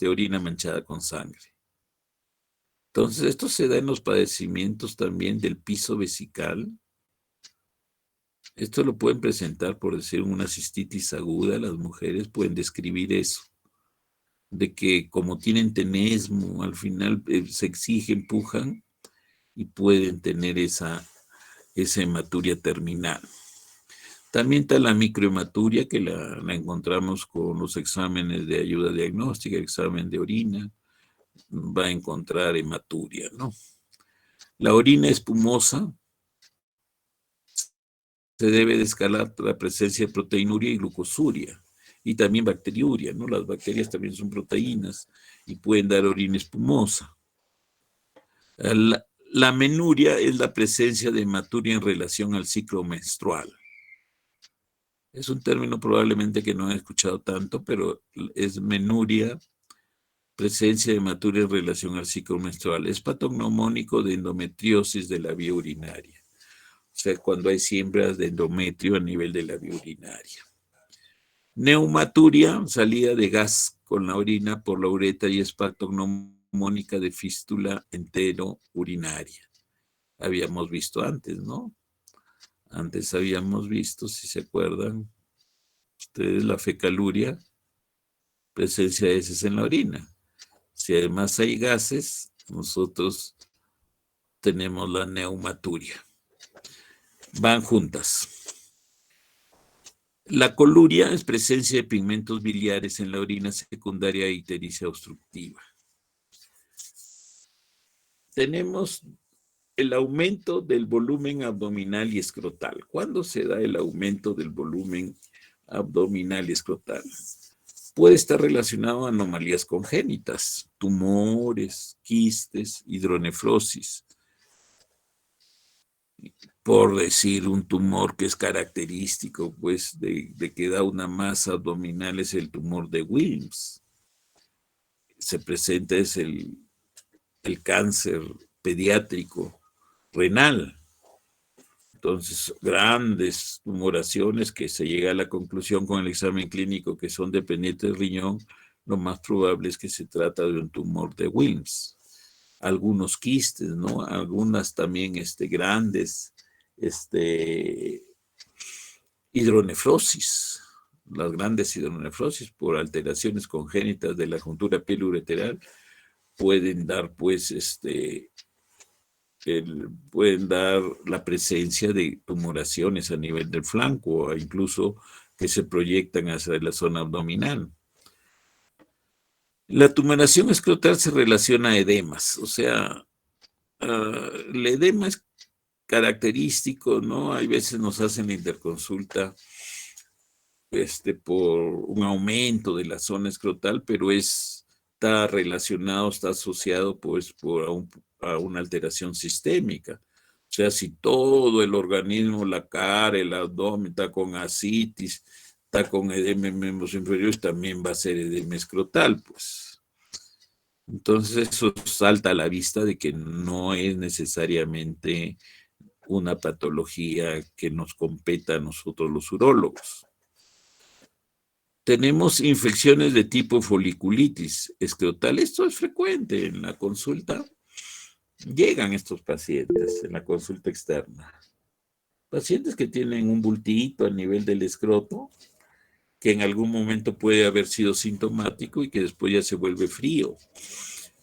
S1: orina manchada con sangre. Entonces esto se da en los padecimientos también del piso vesical. Esto lo pueden presentar por decir una cistitis aguda, las mujeres pueden describir eso, de que como tienen tenesmo, al final se exigen, empujan y pueden tener esa hematuria terminal. También está la microhematuria, que la encontramos con los exámenes de ayuda diagnóstica, examen de orina, va a encontrar hematuria, ¿no? La orina espumosa se debe descartar la presencia de proteinuria y glucosuria, y también bacteriuria, ¿no? Las bacterias también son proteínas y pueden dar orina espumosa. La menuria es la presencia de hematuria en relación al ciclo menstrual. Es un término probablemente que no han escuchado tanto, pero es menuria, presencia de hematuria en relación al ciclo menstrual. Es patognomónico de endometriosis de la vía urinaria. O sea, cuando hay siembras de endometrio a nivel de la vía urinaria. Neumaturia, salida de gas con la orina por la uretra y es patognomónica de fístula entero-urinaria. Habíamos visto antes, ¿no? Antes habíamos visto, si se acuerdan, ustedes la fecaluria, presencia de heces en la orina. Si además hay gases, nosotros tenemos la neumaturia. Van juntas. La coluria es presencia de pigmentos biliares en la orina secundaria e ictericia obstructiva. Tenemos el aumento del volumen abdominal y escrotal. ¿Cuándo se da el aumento del volumen abdominal y escrotal? Puede estar relacionado a anomalías congénitas, tumores, quistes, hidronefrosis. Por decir un tumor que es característico, pues, de que da una masa abdominal es el tumor de Wilms. Se presenta es el cáncer pediátrico renal. Entonces, grandes tumoraciones que se llega a la conclusión con el examen clínico que son dependientes del riñón, lo más probable es que se trata de un tumor de Wilms. Algunos quistes, ¿no? Algunas también grandes hidronefrosis. Las grandes hidronefrosis por alteraciones congénitas de la juntura piel-ureteral pueden dar, pues, pueden dar la presencia de tumoraciones a nivel del flanco o incluso que se proyectan hacia la zona abdominal. La tumoración escrotal se relaciona a edemas, o sea, el edema es característico, ¿no? Hay veces nos hacen la interconsulta por un aumento de la zona escrotal, pero está relacionado, está asociado pues a una alteración sistémica. O sea, si todo el organismo, la cara, el abdomen está con ascitis, está con edema en miembros inferiores, también va a ser edema escrotal, pues. Entonces eso salta a la vista de que no es necesariamente una patología que nos competa a nosotros los urólogos. Tenemos infecciones de tipo foliculitis escrotal. Esto es frecuente en la consulta. Llegan estos pacientes en la consulta externa. Pacientes que tienen un bultito a nivel del escroto, que en algún momento puede haber sido sintomático y que después ya se vuelve frío.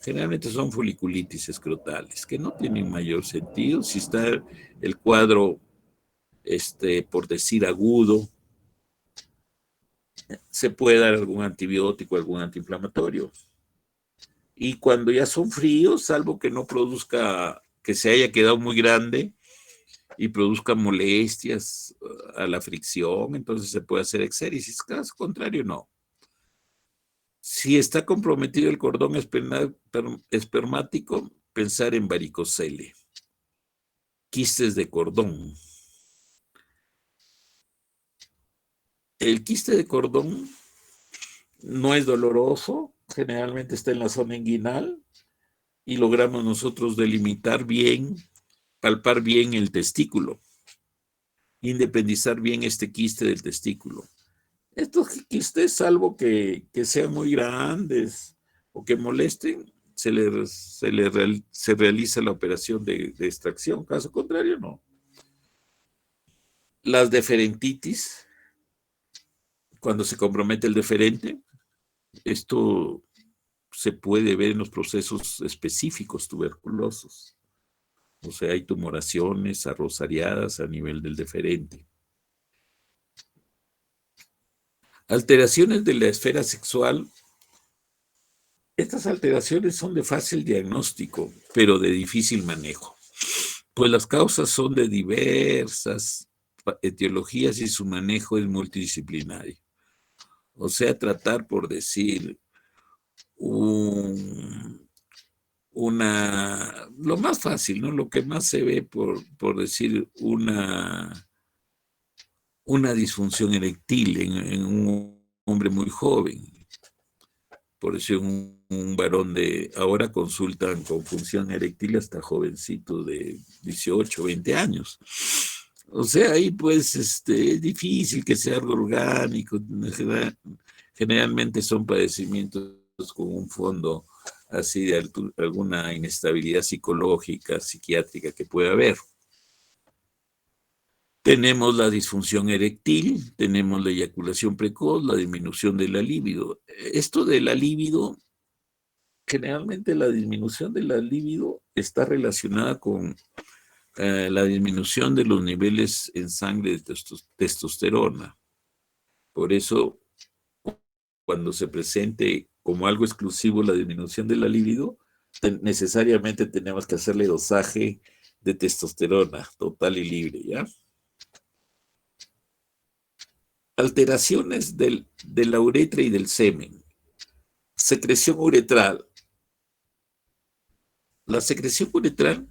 S1: Generalmente son foliculitis escrotales, que no tienen mayor sentido. Si está el cuadro, por decir, agudo, se puede dar algún antibiótico, algún antiinflamatorio. Y cuando ya son fríos, salvo que no produzca, que se haya quedado muy grande y produzca molestias a la fricción, entonces se puede hacer exéresis. Caso contrario, no. Si está comprometido el cordón espermático, pensar en varicocele, quistes de cordón. El quiste de cordón no es doloroso, generalmente está en la zona inguinal y logramos nosotros delimitar bien, palpar bien el testículo, independizar bien este quiste del testículo. Estos quistes, salvo que sean muy grandes o que molesten, se realiza la operación de extracción. Caso contrario, no. Las deferentitis, cuando se compromete el deferente, esto se puede ver en los procesos específicos tuberculosos. O sea, hay tumoraciones arrosariadas a nivel del deferente. Alteraciones de la esfera sexual. Estas alteraciones son de fácil diagnóstico, pero de difícil manejo, pues las causas son de diversas etiologías y su manejo es multidisciplinario. O sea, tratar por decir lo más fácil, ¿no? Lo que más se ve por decir una disfunción eréctil en un hombre muy joven. Por eso un varón ahora consultan con función eréctil hasta jovencito de 18, 20 años. O sea, ahí pues es difícil que sea algo orgánico. Generalmente son padecimientos con un fondo así de alguna inestabilidad psicológica, psiquiátrica que pueda haber. Tenemos la disfunción eréctil, tenemos la eyaculación precoz, la disminución de la libido. Esto de la libido, generalmente la disminución de la libido está relacionada con la disminución de los niveles en sangre de testosterona. Por eso, cuando se presente como algo exclusivo la disminución de la libido, necesariamente tenemos que hacerle dosaje de testosterona total y libre, ¿ya? Alteraciones de la uretra y del semen. Secreción uretral. La secreción uretral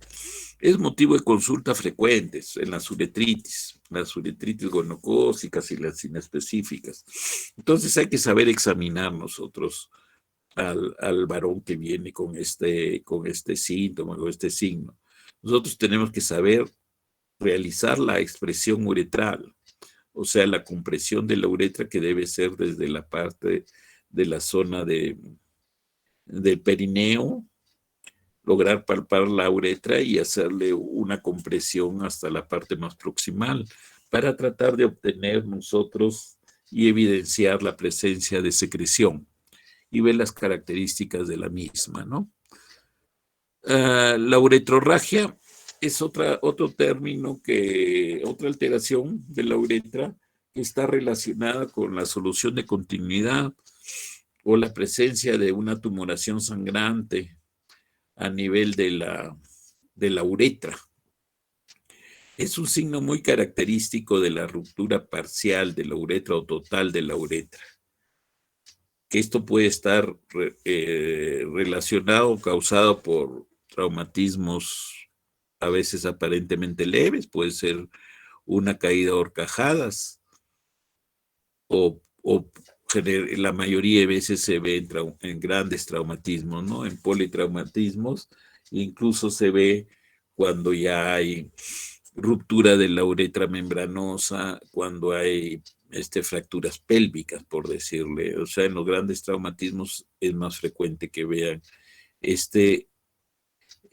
S1: es motivo de consulta frecuentes en las uretritis gonocócicas y las inespecíficas. Entonces hay que saber examinar nosotros al varón que viene con este síntoma, con este signo. Nosotros tenemos que saber realizar la expresión uretral, o sea, la compresión de la uretra que debe ser desde la parte de la zona del perineo, lograr palpar la uretra y hacerle una compresión hasta la parte más proximal para tratar de obtener nosotros y evidenciar la presencia de secreción y ver las características de la misma, ¿no? La uretrorragia es otro término otra alteración de la uretra que está relacionada con la solución de continuidad o la presencia de una tumoración sangrante a nivel de la uretra. Es un signo muy característico de la ruptura parcial de la uretra o total de la uretra. Que esto puede estar relacionado o causado por traumatismos a veces aparentemente leves, puede ser una caída a horcajadas o la mayoría de veces se ve en grandes traumatismos, ¿no? En politraumatismos, incluso se ve cuando ya hay ruptura de la uretra membranosa, cuando hay fracturas pélvicas, por decirle. O sea, en los grandes traumatismos es más frecuente que vean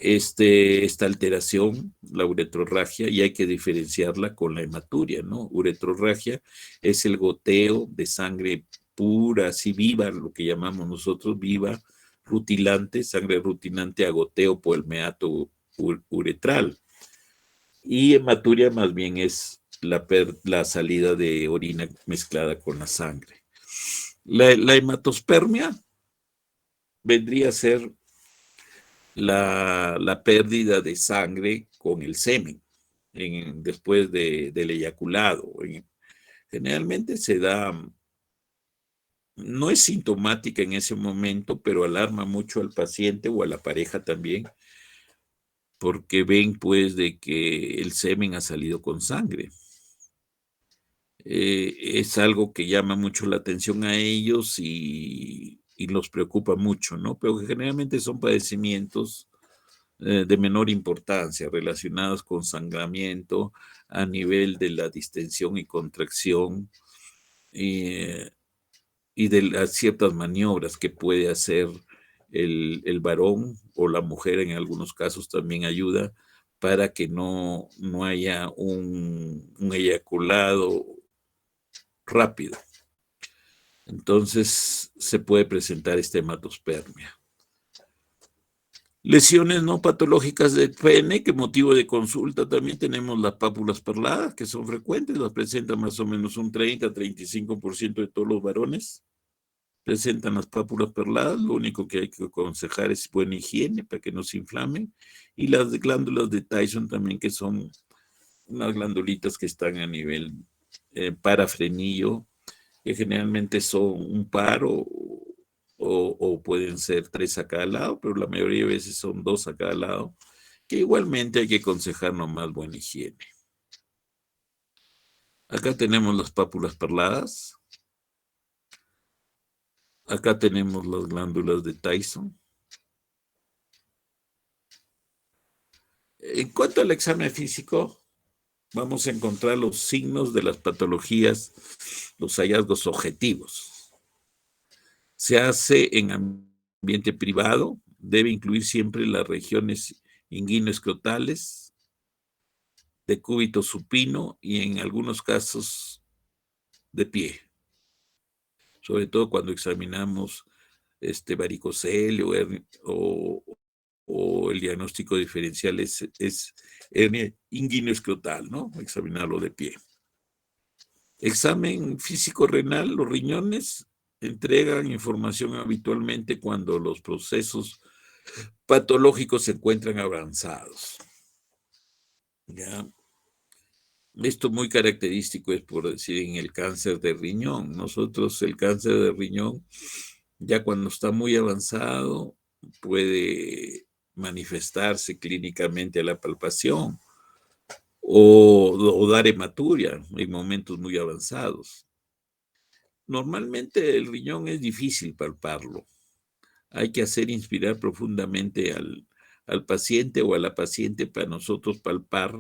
S1: esta alteración, la uretrorragia, y hay que diferenciarla con la hematuria, ¿no? Uretrorragia es el goteo de sangre pura, así viva, lo que llamamos nosotros viva, rutilante, sangre rutilante a goteo por el meato uretral. Y hematuria más bien es la salida de orina mezclada con la sangre. La hematospermia vendría a ser la pérdida de sangre con el semen después del eyaculado. Generalmente se da, no es sintomática en ese momento, pero alarma mucho al paciente o a la pareja también, porque ven pues de que el semen ha salido con sangre. Es algo que llama mucho la atención a ellos y los preocupa mucho, ¿no? Pero generalmente son padecimientos de menor importancia relacionados con sangramiento a nivel de la distensión y contracción y de las ciertas maniobras que puede hacer el varón o la mujer en algunos casos también ayuda para que no haya un eyaculado rápido. Entonces se puede presentar esta hematospermia. Lesiones no patológicas del pene, que motivo de consulta también tenemos las pápulas perladas, que son frecuentes, las presentan más o menos un 30-35% de todos los varones. Presentan las pápulas perladas, lo único que hay que aconsejar es buena higiene para que no se inflamen. Y las glándulas de Tyson también, que son unas glandulitas que están a nivel parafrenillo, que generalmente son un par o pueden ser 3 a cada lado, pero la mayoría de veces son 2 a cada lado, que igualmente hay que aconsejar nomás buena higiene. Acá tenemos las pápulas perladas. Acá tenemos las glándulas de Tyson. En cuanto al examen físico, vamos a encontrar los signos de las patologías, los hallazgos objetivos. Se hace en ambiente privado, debe incluir siempre las regiones inguinoescrotales, de cúbito supino y en algunos casos de pie. Sobre todo cuando examinamos varicocele o el diagnóstico diferencial es hernia inguinoescrotal, ¿no? Examinarlo de pie. Examen físico renal, los riñones entregan información habitualmente cuando los procesos patológicos se encuentran avanzados. ¿Ya? Esto muy característico es por decir en el cáncer de riñón. Nosotros el cáncer de riñón, ya cuando está muy avanzado, puede manifestarse clínicamente a la palpación o dar hematuria en momentos muy avanzados. Normalmente el riñón es difícil palparlo. Hay que hacer inspirar profundamente al paciente o a la paciente para nosotros palpar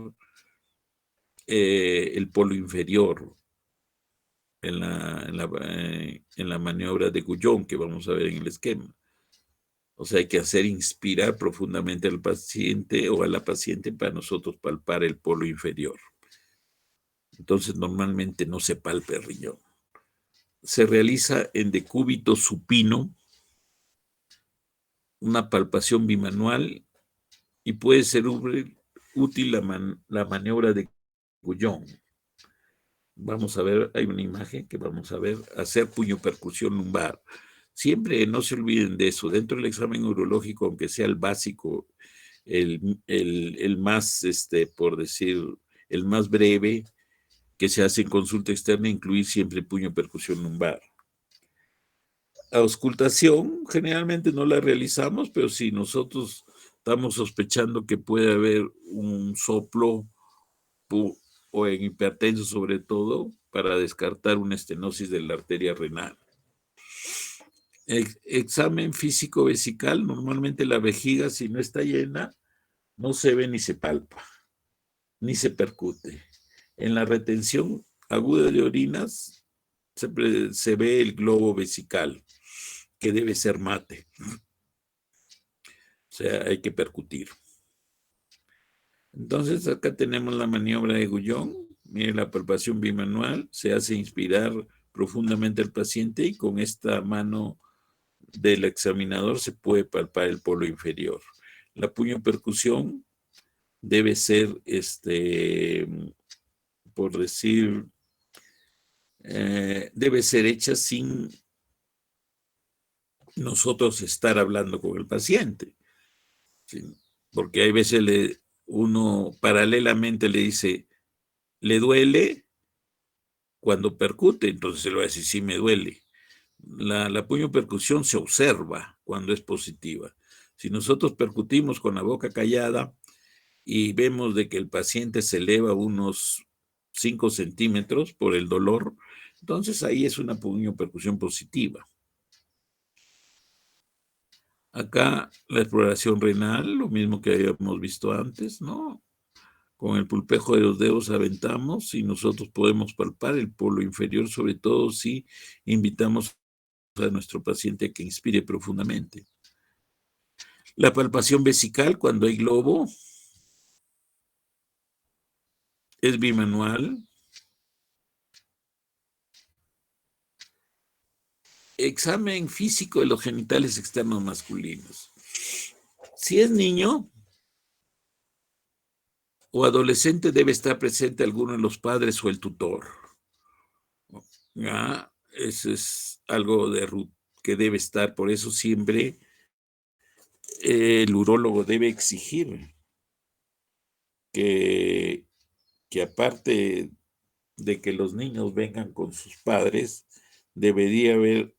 S1: el polo inferior en la maniobra de Guyon que vamos a ver en el esquema. O sea, hay que hacer inspirar profundamente al paciente o a la paciente para nosotros palpar el polo inferior. Entonces, normalmente no se palpa el riñón. Se realiza en decúbito supino, una palpación bimanual y puede ser útil la maniobra de Guyon. Vamos a ver, hay una imagen que vamos a ver, hacer puño percusión lumbar. Siempre no se olviden de eso. Dentro del examen urológico, aunque sea el básico, el más, por decir, el más breve que se hace en consulta externa, incluir siempre puño percusión lumbar. Auscultación generalmente no la realizamos, pero si nosotros estamos sospechando que puede haber un soplo o en hipertenso sobre todo, para descartar una estenosis de la arteria renal. Examen físico vesical, normalmente la vejiga si no está llena, no se ve ni se palpa, ni se percute. En la retención aguda de orinas se ve el globo vesical, que debe ser mate. O sea, hay que percutir. Entonces, acá tenemos la maniobra de Gullón. Mire, la palpación bimanual. Se hace inspirar profundamente al paciente y con esta mano del examinador se puede palpar el polo inferior. La puño-percusión debe ser, por decir, debe ser hecha sin nosotros estar hablando con el paciente. ¿Sí? Porque hay veces uno paralelamente le dice, ¿le duele? Cuando percute, entonces se lo va a decir, sí me duele. La puño-percusión se observa cuando es positiva. Si nosotros percutimos con la boca callada y vemos de que el paciente se eleva unos 5 centímetros por el dolor, entonces ahí es una puño-percusión positiva. Acá la exploración renal, lo mismo que habíamos visto antes, ¿no? Con el pulpejo de los dedos aventamos y nosotros podemos palpar el polo inferior, sobre todo si invitamos a nuestro paciente a que inspire profundamente. La palpación vesical cuando hay globo es bimanual. Examen físico de los genitales externos masculinos. Si es niño o adolescente, debe estar presente alguno de los padres o el tutor. ¿Ya? Eso es algo que debe estar, por eso siempre el urólogo debe exigir que, que aparte de que los niños vengan con sus padres, debería haber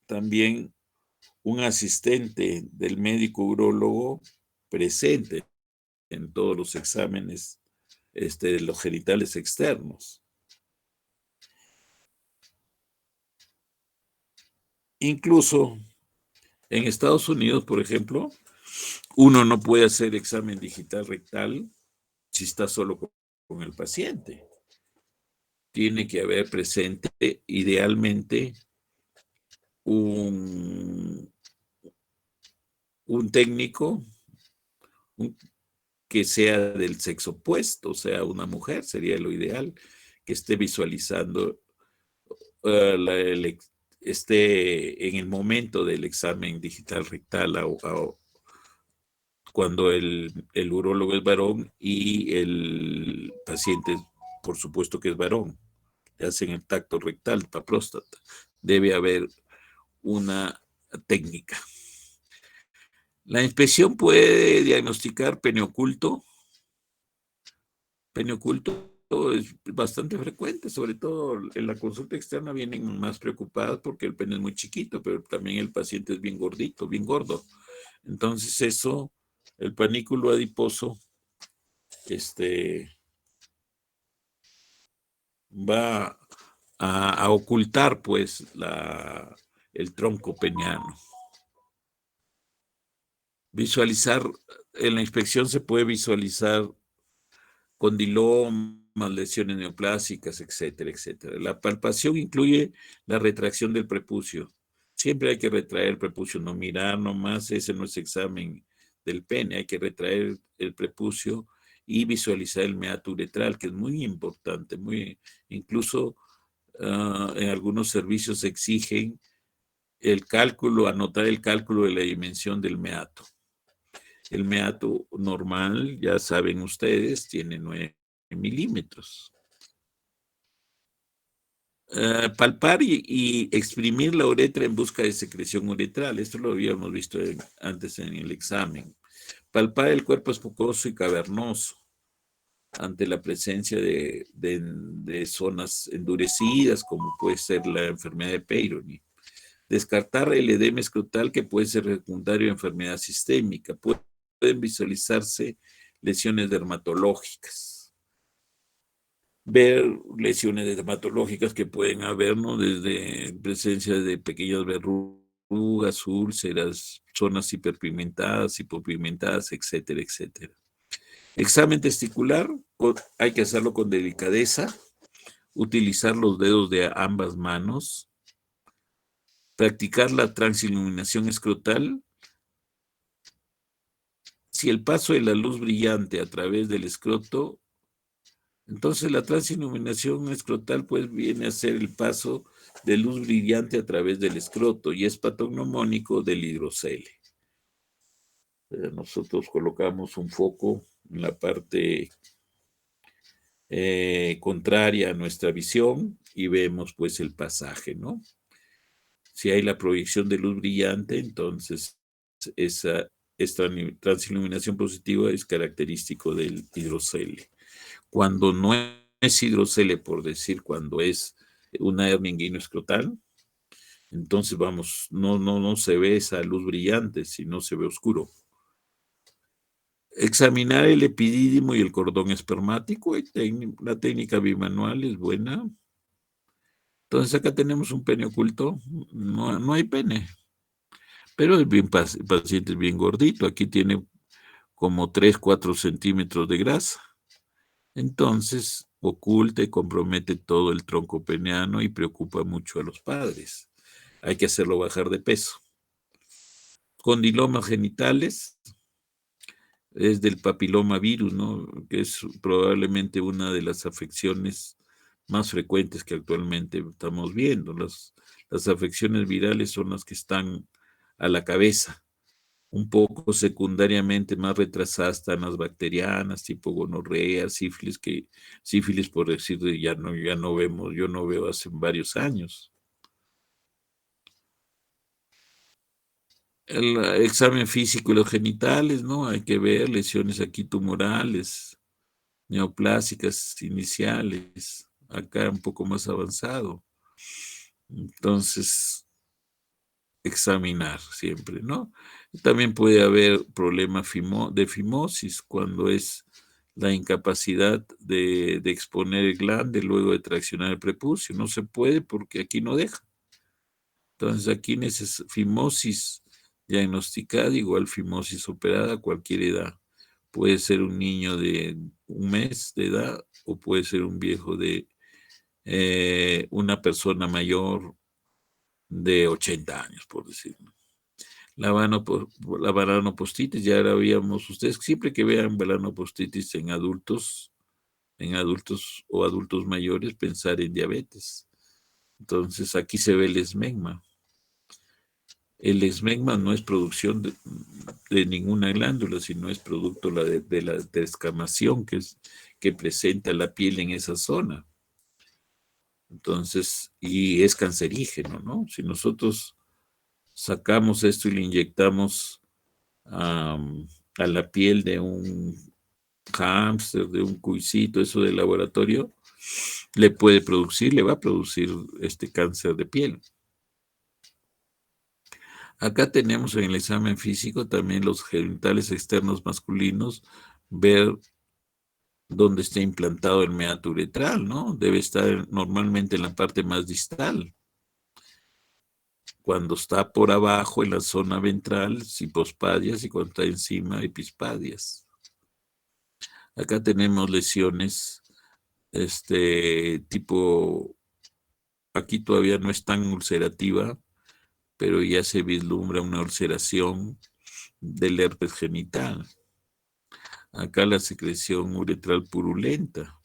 S1: también un asistente del médico urólogo presente en todos los exámenes de los genitales externos. Incluso en Estados Unidos, por ejemplo, uno no puede hacer examen digital rectal si está solo con el paciente. Tiene que haber presente, idealmente, un técnico que sea del sexo opuesto, o sea, una mujer, sería lo ideal, que esté visualizando, esté en el momento del examen digital rectal cuando el urólogo es varón y el paciente, por supuesto que es varón, hacen el tacto rectal para próstata. Debe haber una técnica. La inspección puede diagnosticar pene oculto. Pene oculto es bastante frecuente, sobre todo en la consulta externa vienen más preocupadas porque el pene es muy chiquito, pero también el paciente es bien gordito, bien gordo. Entonces eso, el panículo adiposo, va a ocultar pues el tronco peniano. Visualizar, en la inspección se puede visualizar condilomas, lesiones neoplásicas, etcétera, etcétera. La palpación incluye la retracción del prepucio. Siempre hay que retraer el prepucio, no mirar nomás, ese no es examen del pene, hay que retraer el prepucio y visualizar el meato uretral, que es muy importante, incluso en algunos servicios exigen el cálculo, anotar el cálculo de la dimensión del meato. El meato normal, ya saben ustedes, tiene 9 milímetros. Palpar y exprimir la uretra en busca de secreción uretral. Esto lo habíamos visto antes en el examen. Palpar el cuerpo esponjoso y cavernoso ante la presencia de zonas endurecidas, como puede ser la enfermedad de Peyronie. Descartar el edema escrotal, que puede ser secundario a enfermedad sistémica. Pueden visualizarse lesiones dermatológicas. Ver lesiones dermatológicas que pueden haber, ¿no? Desde presencia de pequeñas verrugas, úlceras, zonas hiperpigmentadas, hipopigmentadas, etcétera, etcétera. Examen testicular, hay que hacerlo con delicadeza, utilizar los dedos de ambas manos, practicar la transiluminación escrotal si el paso de la luz brillante a través del escroto, entonces la transiluminación escrotal pues viene a ser el paso de luz brillante a través del escroto y es patognomónico del hidrocele. Nosotros colocamos un foco en la parte contraria a nuestra visión y vemos pues el pasaje, ¿no? Si hay la proyección de luz brillante, entonces esta transiluminación positiva es característico del hidrocele. Cuando no es hidrocele, por decir, cuando es una hernia inguino-escrotal, entonces vamos, no se ve esa luz brillante, sino se ve oscuro. Examinar el epidídimo y el cordón espermático, la técnica bimanual es buena. Entonces acá tenemos un pene oculto, no hay pene, pero el paciente es bien gordito, aquí tiene como 3, 4 centímetros de grasa. Entonces oculta y compromete todo el tronco peneano y preocupa mucho a los padres. Hay que hacerlo bajar de peso. Condilomas genitales es del papiloma virus, ¿no? Que es probablemente una de las afecciones más frecuentes que actualmente estamos viendo. Las afecciones virales son las que están a la cabeza. Un poco secundariamente más retrasadas están las bacterianas, tipo gonorrea, sífilis por decir, ya no vemos, yo no veo hace varios años. El examen físico y los genitales, ¿no? Hay que ver lesiones aquí tumorales, neoplásicas iniciales, acá un poco más avanzado. Entonces, examinar siempre, ¿no? También puede haber problema de fimosis cuando es la incapacidad de exponer el glande luego de traccionar el prepucio. No se puede porque aquí no deja. Entonces aquí fimosis diagnosticada, igual fimosis operada a cualquier edad. Puede ser un niño de 1 mes de edad o puede ser un viejo de una persona mayor de 80 años, por decirlo. La varanopostitis, ya la habíamos, ustedes siempre que vean varanopostitis en adultos o adultos mayores, pensar en diabetes. Entonces aquí se ve el esmegma. El esmegma no es producción de ninguna glándula, sino es producto de la descamación que presenta la piel en esa zona. Entonces, y es cancerígeno, ¿no? Si nosotros sacamos esto y le inyectamos a la piel de un hámster, de un cuisito, eso de laboratorio, le va a producir este cáncer de piel. Acá tenemos en el examen físico también los genitales externos masculinos, ver dónde está implantado el meato uretral, ¿no? Debe estar normalmente en la parte más distal. Cuando está por abajo en la zona ventral, hipospadias, y cuando está encima, epispadias. Acá tenemos lesiones, tipo, aquí todavía no es tan ulcerativa, pero ya se vislumbra una ulceración del herpes genital. Acá la secreción uretral purulenta.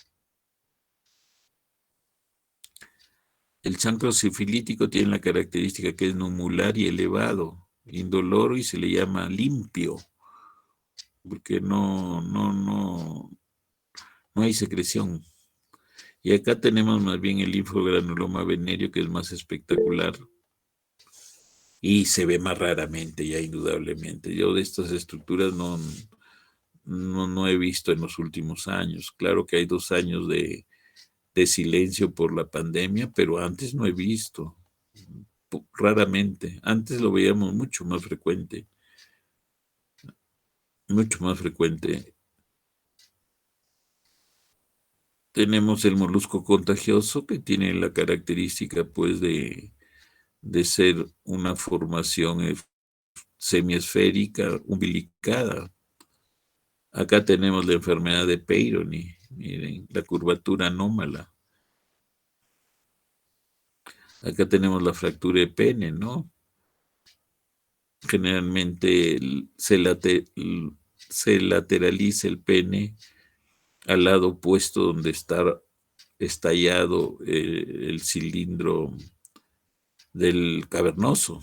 S1: El chancro sifilítico tiene la característica que es numular y elevado, indoloro y se le llama limpio, porque no hay secreción. Y acá tenemos más bien el linfogranuloma venéreo, que es más espectacular y se ve más raramente ya indudablemente. Yo de estas estructuras no he visto en los últimos años. Claro que hay 2 años de silencio por la pandemia, pero antes no he visto, raramente. Antes lo veíamos mucho más frecuente, mucho más frecuente. Tenemos el molusco contagioso que tiene la característica pues de ser una formación semiesférica, umbilicada. Acá tenemos la enfermedad de Peyronie, miren, la curvatura anómala. Acá tenemos la fractura de pene, ¿no? Generalmente se lateraliza el pene al lado opuesto donde está estallado el cilindro del cavernoso.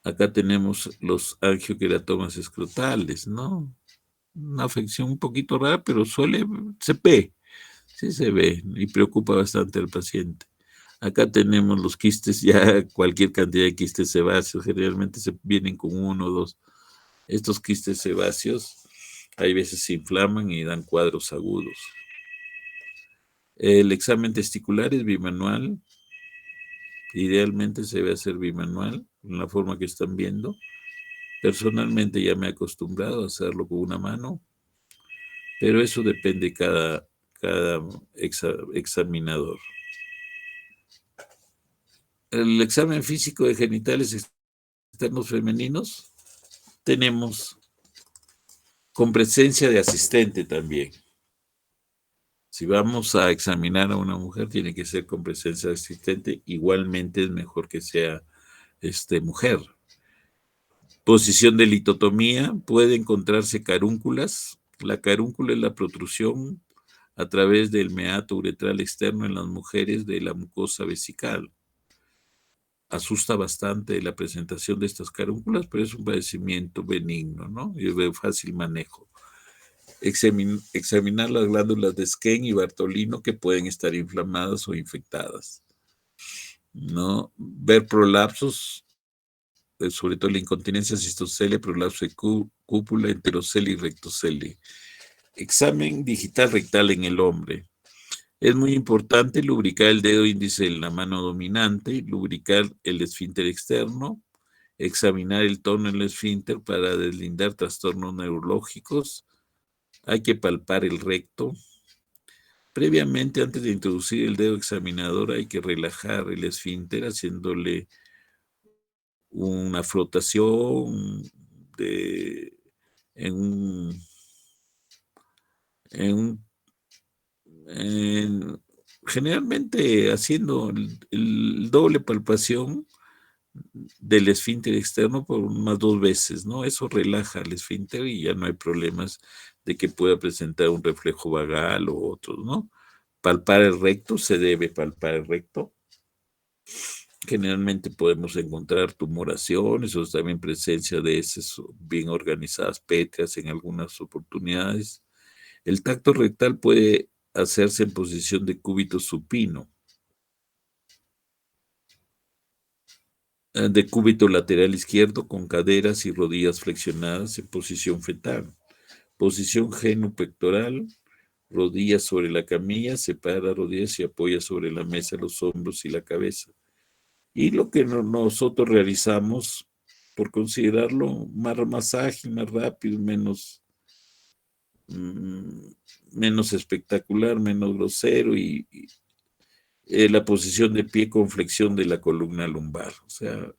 S1: Acá tenemos los angioqueratomas escrotales, ¿no? Una afección un poquito rara, pero se ve, sí se ve y preocupa bastante al paciente. Acá tenemos los quistes, ya cualquier cantidad de quistes sebáceos, generalmente se vienen con 1 o 2. Estos quistes sebáceos, hay veces se inflaman y dan cuadros agudos. El examen testicular es bimanual, idealmente se debe hacer bimanual, en la forma que están viendo. Personalmente ya me he acostumbrado a hacerlo con una mano, pero eso depende cada examinador. El examen físico de genitales externos femeninos tenemos con presencia de asistente también. Si vamos a examinar a una mujer, tiene que ser con presencia de asistente. Igualmente es mejor que sea mujer. Posición de litotomía, puede encontrarse carúnculas. La carúncula es la protrusión a través del meato uretral externo en las mujeres de la mucosa vesical. Asusta bastante la presentación de estas carúnculas, pero es un padecimiento benigno, ¿no? Y de fácil manejo. Examinar las glándulas de Skene y Bartolino que pueden estar inflamadas o infectadas, ¿no? Ver prolapsos, sobre todo la incontinencia cistocele, prolapso de cúpula, enterocele y rectocele. Examen digital rectal en el hombre. Es muy importante lubricar el dedo índice en la mano dominante, lubricar el esfínter externo, examinar el tono en el esfínter para deslindar trastornos neurológicos. Hay que palpar el recto. Previamente, antes de introducir el dedo examinador, hay que relajar el esfínter haciéndole una frotación en un, en un generalmente haciendo el doble palpación del esfínter externo por unas 2 veces, ¿no? Eso relaja el esfínter y ya no hay problemas de que pueda presentar un reflejo vagal o otros, ¿no? Palpar el recto, se debe palpar el recto. Generalmente podemos encontrar tumoraciones o también presencia de heces bien organizadas pétreas en algunas oportunidades. El tacto rectal puede hacerse en posición de cúbito supino, de cúbito lateral izquierdo con caderas y rodillas flexionadas en posición fetal. Posición genupectoral, rodillas sobre la camilla, separa las rodillas y apoya sobre la mesa los hombros y la cabeza. Y lo que nosotros realizamos, por considerarlo más ágil, más rápido, menos espectacular, menos grosero y la posición de pie con flexión de la columna lumbar. O sea,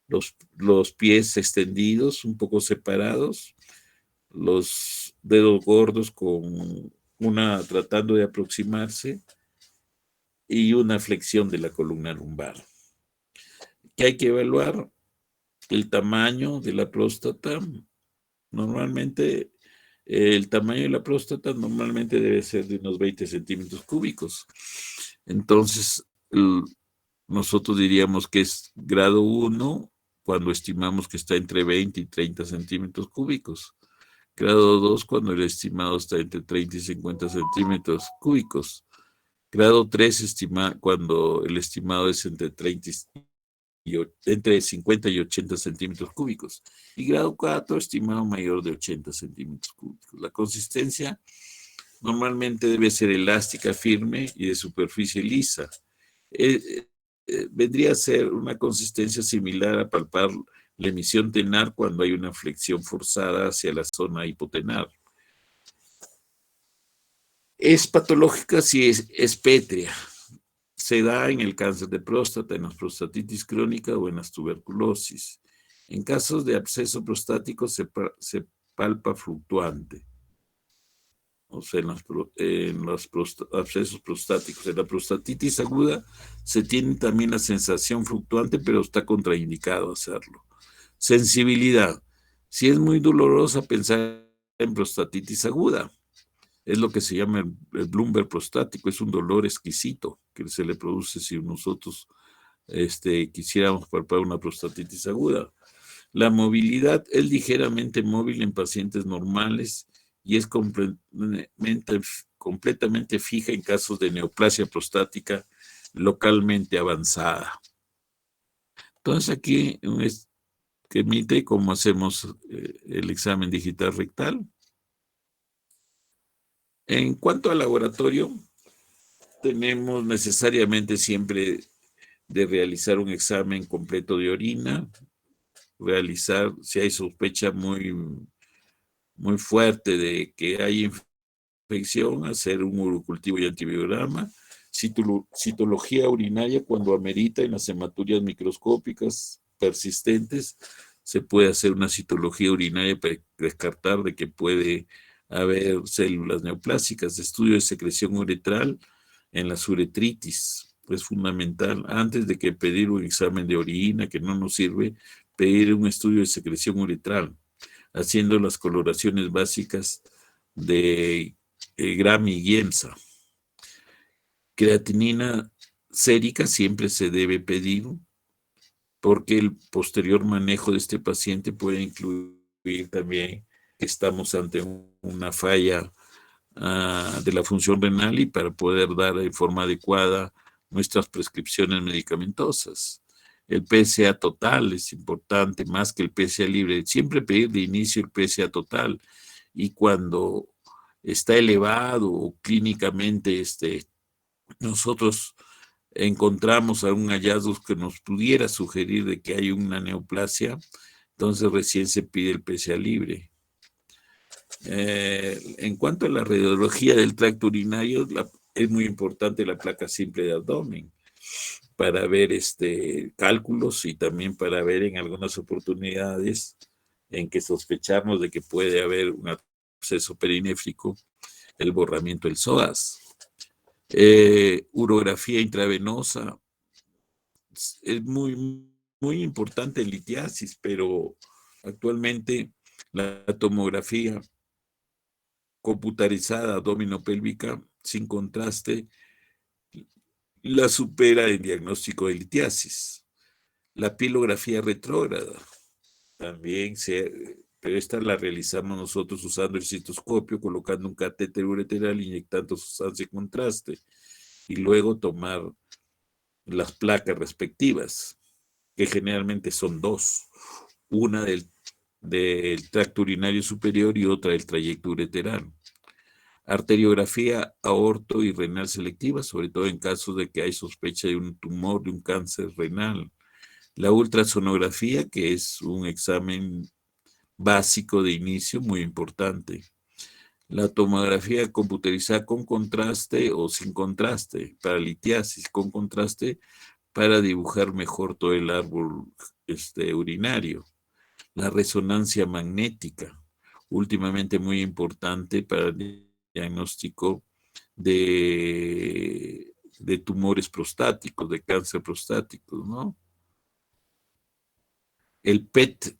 S1: los pies extendidos, un poco separados, los dedos gordos con una tratando de aproximarse y una flexión de la columna lumbar. ¿Qué hay que evaluar? El tamaño de la próstata. Normalmente el tamaño de la próstata normalmente debe ser de unos 20 centímetros cúbicos. Entonces, nosotros diríamos que es grado 1 cuando estimamos que está entre 20 y 30 centímetros cúbicos. Grado 2 cuando el estimado está entre 30 y 50 centímetros cúbicos. Grado 3 cuando el estimado es entre 50 y 80 centímetros cúbicos. Y grado 4, estimado mayor de 80 centímetros cúbicos. La consistencia normalmente debe ser elástica, firme y de superficie lisa. Vendría a ser una consistencia similar a palpar la emisión tenar cuando hay una flexión forzada hacia la zona hipotenar. Es patológica si es pétrea. Se da en el cáncer de próstata, en la prostatitis crónica o en las tuberculosis. En casos de absceso prostático se palpa fluctuante. O sea, en los abscesos prostáticos. En la prostatitis aguda se tiene también la sensación fluctuante, pero está contraindicado hacerlo. Sensibilidad. Si es muy dolorosa, pensar en prostatitis aguda. Es lo que se llama el Bloomberg prostático, es un dolor exquisito que se le produce si nosotros quisiéramos palpar una prostatitis aguda. La movilidad es ligeramente móvil en pacientes normales y es completamente fija en casos de neoplasia prostática localmente avanzada. Entonces aquí que emite cómo hacemos el examen digital rectal. En cuanto al laboratorio, tenemos necesariamente siempre de realizar un examen completo de orina, realizar, si hay sospecha muy, muy fuerte de que hay infección, hacer un urocultivo y antibiograma, citología urinaria cuando amerita en las hematuриas microscópicas persistentes, se puede hacer una citología urinaria para descartar de que puede haber células neoplásicas, estudio de secreción uretral en las uretritis. Es fundamental, antes de que pedir un examen de orina, que no nos sirve, pedir un estudio de secreción uretral, haciendo las coloraciones básicas de Gram y Giemsa. Creatinina sérica siempre se debe pedir porque el posterior manejo de este paciente puede incluir también que estamos ante una falla de la función renal y para poder dar de forma adecuada nuestras prescripciones medicamentosas. El PSA total es importante, más que el PSA libre. Siempre pedir de inicio el PSA total y cuando está elevado o clínicamente nosotros encontramos algún hallazgo que nos pudiera sugerir de que hay una neoplasia, entonces recién se pide el PSA libre. En cuanto a la radiología del tracto urinario, es muy importante la placa simple de abdomen para ver cálculos y también para ver en algunas oportunidades en que sospechamos de que puede haber un absceso perinéfrico, el borramiento del psoas. Urografía intravenosa es muy, muy importante en litiasis, pero actualmente la tomografía computarizada abdominopélvica sin contraste la supera en diagnóstico de litiasis. La pilografía retrógrada también pero esta la realizamos nosotros usando el citoscopio, colocando un catéter ureteral, inyectando sustancia de contraste y luego tomar las placas respectivas, que generalmente son dos, una del tracto urinario superior y otra del trayecto ureteral. Arteriografía aorto y renal selectiva, sobre todo en casos de que hay sospecha de un tumor, de un cáncer renal. La ultrasonografía, que es un examen básico de inicio muy importante. La tomografía computerizada con contraste o sin contraste, para litiasis, con contraste para dibujar mejor todo el árbol urinario. La resonancia magnética, últimamente muy importante para el diagnóstico de tumores prostáticos, de cáncer prostático, ¿no? El PET,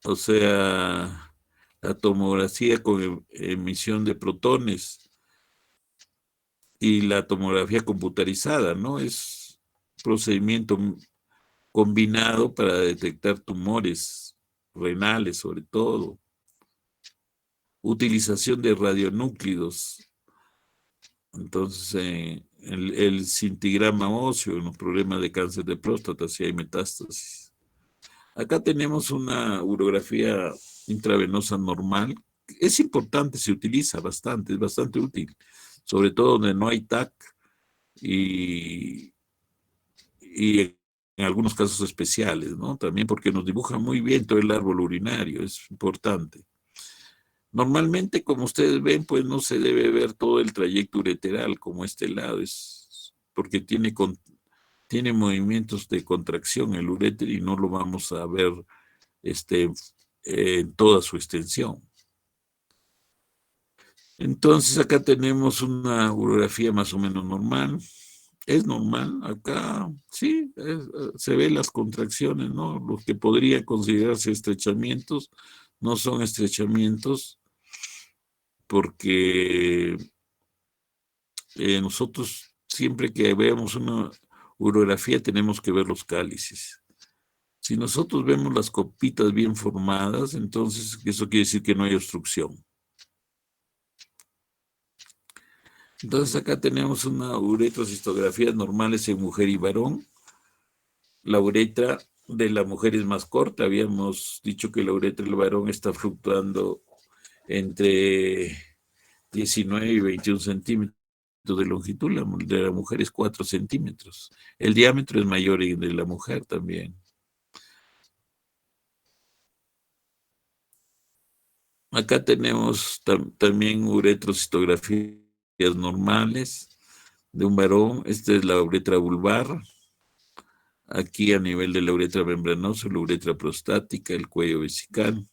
S1: o sea, la tomografía con emisión de protones y la tomografía computarizada, ¿no? Es procedimiento combinado para detectar tumores renales, sobre todo. Utilización de radionúclidos. Entonces, el cintigrama óseo en los problemas de cáncer de próstata, si hay metástasis. Acá tenemos una urografía intravenosa normal. Es importante, se utiliza bastante, es bastante útil, sobre todo donde no hay TAC y en algunos casos especiales, ¿no? También porque nos dibuja muy bien todo el árbol urinario, es importante. Normalmente, como ustedes ven, pues no se debe ver todo el trayecto ureteral como este lado, es porque tiene movimientos de contracción el uréter y no lo vamos a ver en toda su extensión. Entonces acá tenemos una urografía más o menos normal. Es normal, acá sí, se ven las contracciones, ¿no? Los que podrían considerarse estrechamientos no son estrechamientos porque nosotros siempre que veamos una urografía tenemos que ver los cálices. Si nosotros vemos las copitas bien formadas, entonces eso quiere decir que no hay obstrucción. Entonces acá tenemos una uretrocistografías normales en mujer y varón. La uretra de la mujer es más corta. Habíamos dicho que la uretra del varón está fluctuando entre 19 y 21 centímetros de longitud. La de la mujer es 4 centímetros. El diámetro es mayor en de la mujer también. Acá tenemos también uretrocistografías normales de un varón. Esta es la uretra vulvar. Aquí a nivel de la uretra membranosa, la uretra prostática, el cuello vesical.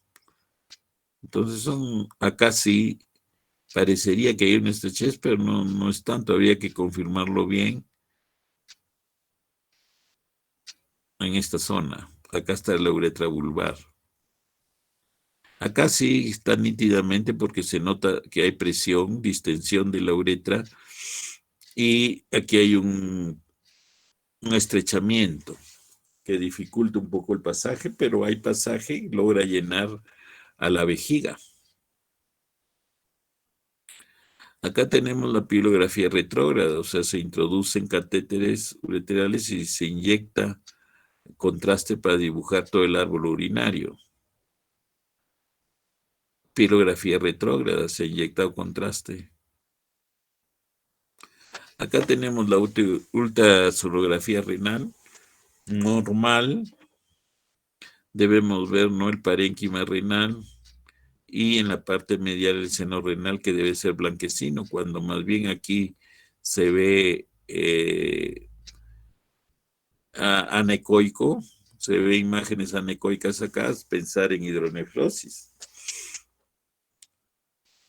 S1: Entonces acá sí parecería que hay una estrechez, pero no es tanto, habría que confirmarlo bien en esta zona. Acá está la uretra vulvar. Acá sí está nítidamente porque se nota que hay presión, distensión de la uretra y aquí hay un estrechamiento que dificulta un poco el pasaje, pero hay pasaje y logra llenar a la vejiga. Acá tenemos la pilografía retrógrada, o sea, se introducen catéteres ureterales y se inyecta contraste para dibujar todo el árbol urinario. Pilografía retrógrada, se inyecta contraste. Acá tenemos la ultrasonografía renal normal. Debemos ver, ¿no?, el parénquima renal y en la parte medial el seno renal, que debe ser blanquecino, cuando más bien aquí se ve anecoico, se ve imágenes anecoicas acá, pensar en hidronefrosis.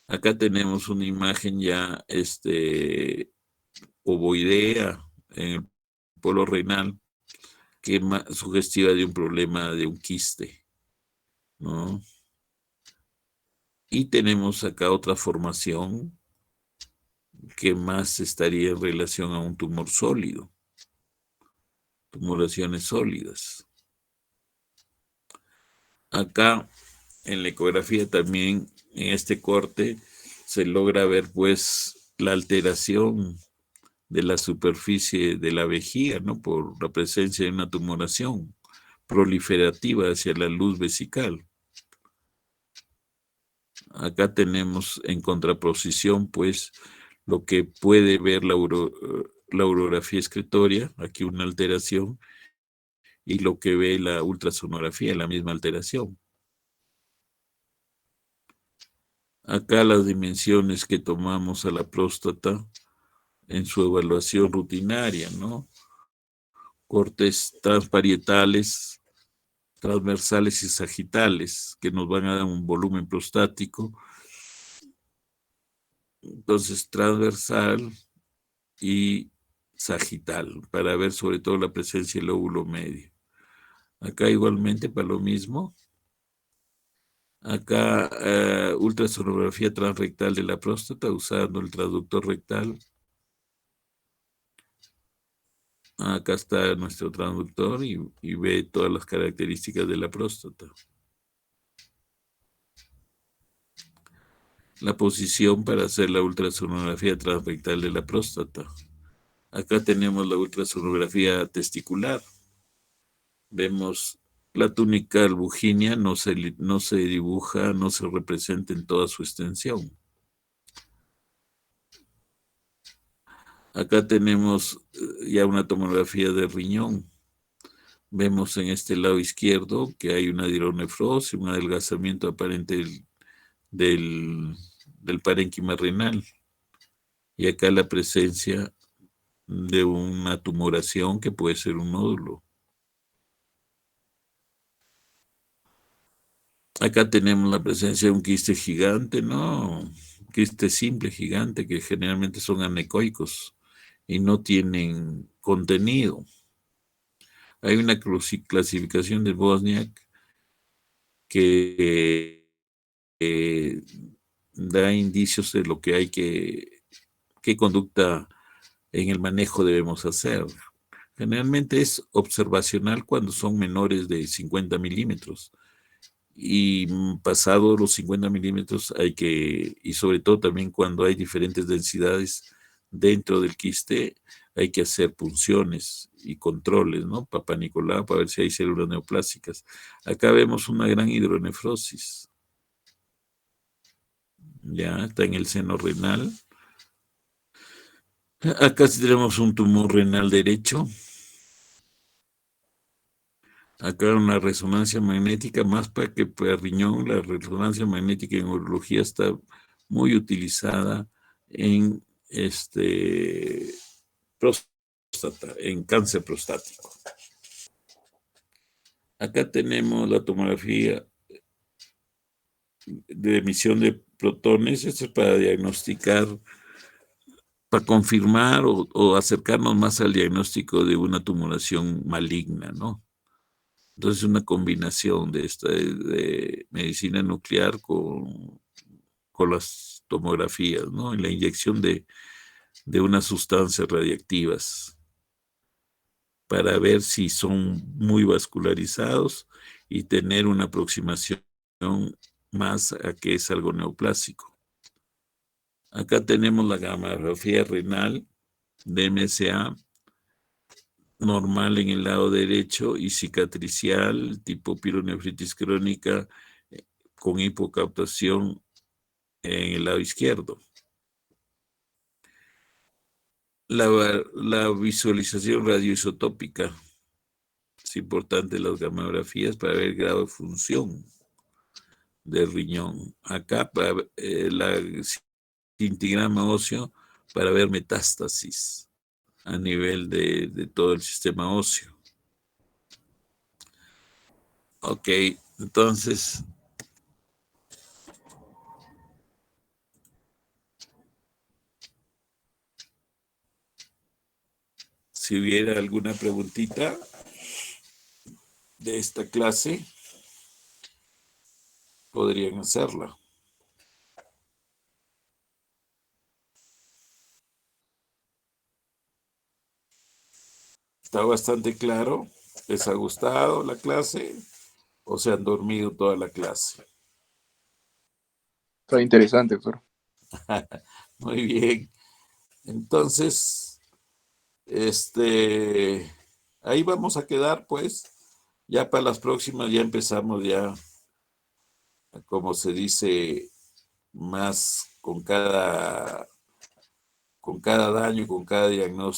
S1: Acá tenemos una imagen ya ovoidea en el polo renal, que es sugestiva de un problema de un quiste, ¿no? Y tenemos acá otra formación que más estaría en relación a un tumor sólido, tumoraciones sólidas. Acá en la ecografía también, en este corte, se logra ver pues la alteración de la superficie de la vejiga, ¿no?, por la presencia de una tumoración proliferativa hacia la luz vesical. Acá tenemos en contraposición pues lo que puede ver la urografía excretoria, aquí una alteración, y lo que ve la ultrasonografía, la misma alteración. Acá las dimensiones que tomamos a la próstata en su evaluación rutinaria, ¿no? Cortes transparietales, transversales y sagitales, que nos van a dar un volumen prostático. Entonces, transversal y sagital, para ver sobre todo la presencia del lóbulo medio. Acá igualmente para lo mismo. Acá ultrasonografía transrectal de la próstata usando el transductor rectal. Acá está nuestro transductor y ve todas las características de la próstata. La posición para hacer la ultrasonografía transrectal de la próstata. Acá tenemos la ultrasonografía testicular. Vemos la túnica albuginea, no se dibuja, no se representa en toda su extensión. Acá tenemos ya una tomografía de riñón. Vemos en este lado izquierdo que hay una hidronefrosis, un adelgazamiento aparente del parénquima renal. Y acá la presencia de una tumoración que puede ser un nódulo. Acá tenemos la presencia de un quiste gigante, ¿no? Quiste simple, gigante, que generalmente son anecoicos y no tienen contenido. Hay una clasificación de Wozniak que da indicios de lo que hay qué conducta en el manejo debemos hacer. Generalmente es observacional cuando son menores de 50 milímetros. Y pasado los 50 milímetros y sobre todo también cuando hay diferentes densidades dentro del quiste, hay que hacer punciones y controles, ¿no? Papá Nicolau, para ver si hay células neoplásicas. Acá vemos una gran hidronefrosis. Ya está en el seno renal. Acá sí tenemos un tumor renal derecho. Acá una resonancia magnética, más para que para riñón, la resonancia magnética en urología está muy utilizada en próstata, en cáncer prostático. Acá tenemos la tomografía de emisión de protones. Esto es para diagnosticar, para confirmar o acercarnos más al diagnóstico de una tumoración maligna, ¿no? Entonces, una combinación de medicina nuclear con las tomografías, ¿no? En la inyección de unas sustancias radiactivas para ver si son muy vascularizados y tener una aproximación más a que es algo neoplásico. Acá tenemos la gamografía renal de MSA normal en el lado derecho y cicatricial tipo pielonefritis crónica con hipocaptación en el lado izquierdo. La visualización radioisotópica es importante en las gamografías para ver el grado de función del riñón. Acá para la cintigrama óseo para ver metástasis a nivel de todo el sistema óseo. Ok, entonces, si hubiera alguna preguntita de esta clase, podrían hacerla. Está bastante claro. ¿Les ha gustado la clase o se han dormido toda la clase?
S2: Está interesante, doctor.
S1: Muy bien. Entonces, ahí vamos a quedar, pues. Ya para las próximas ya empezamos ya, como se dice, más con cada daño, con cada diagnóstico.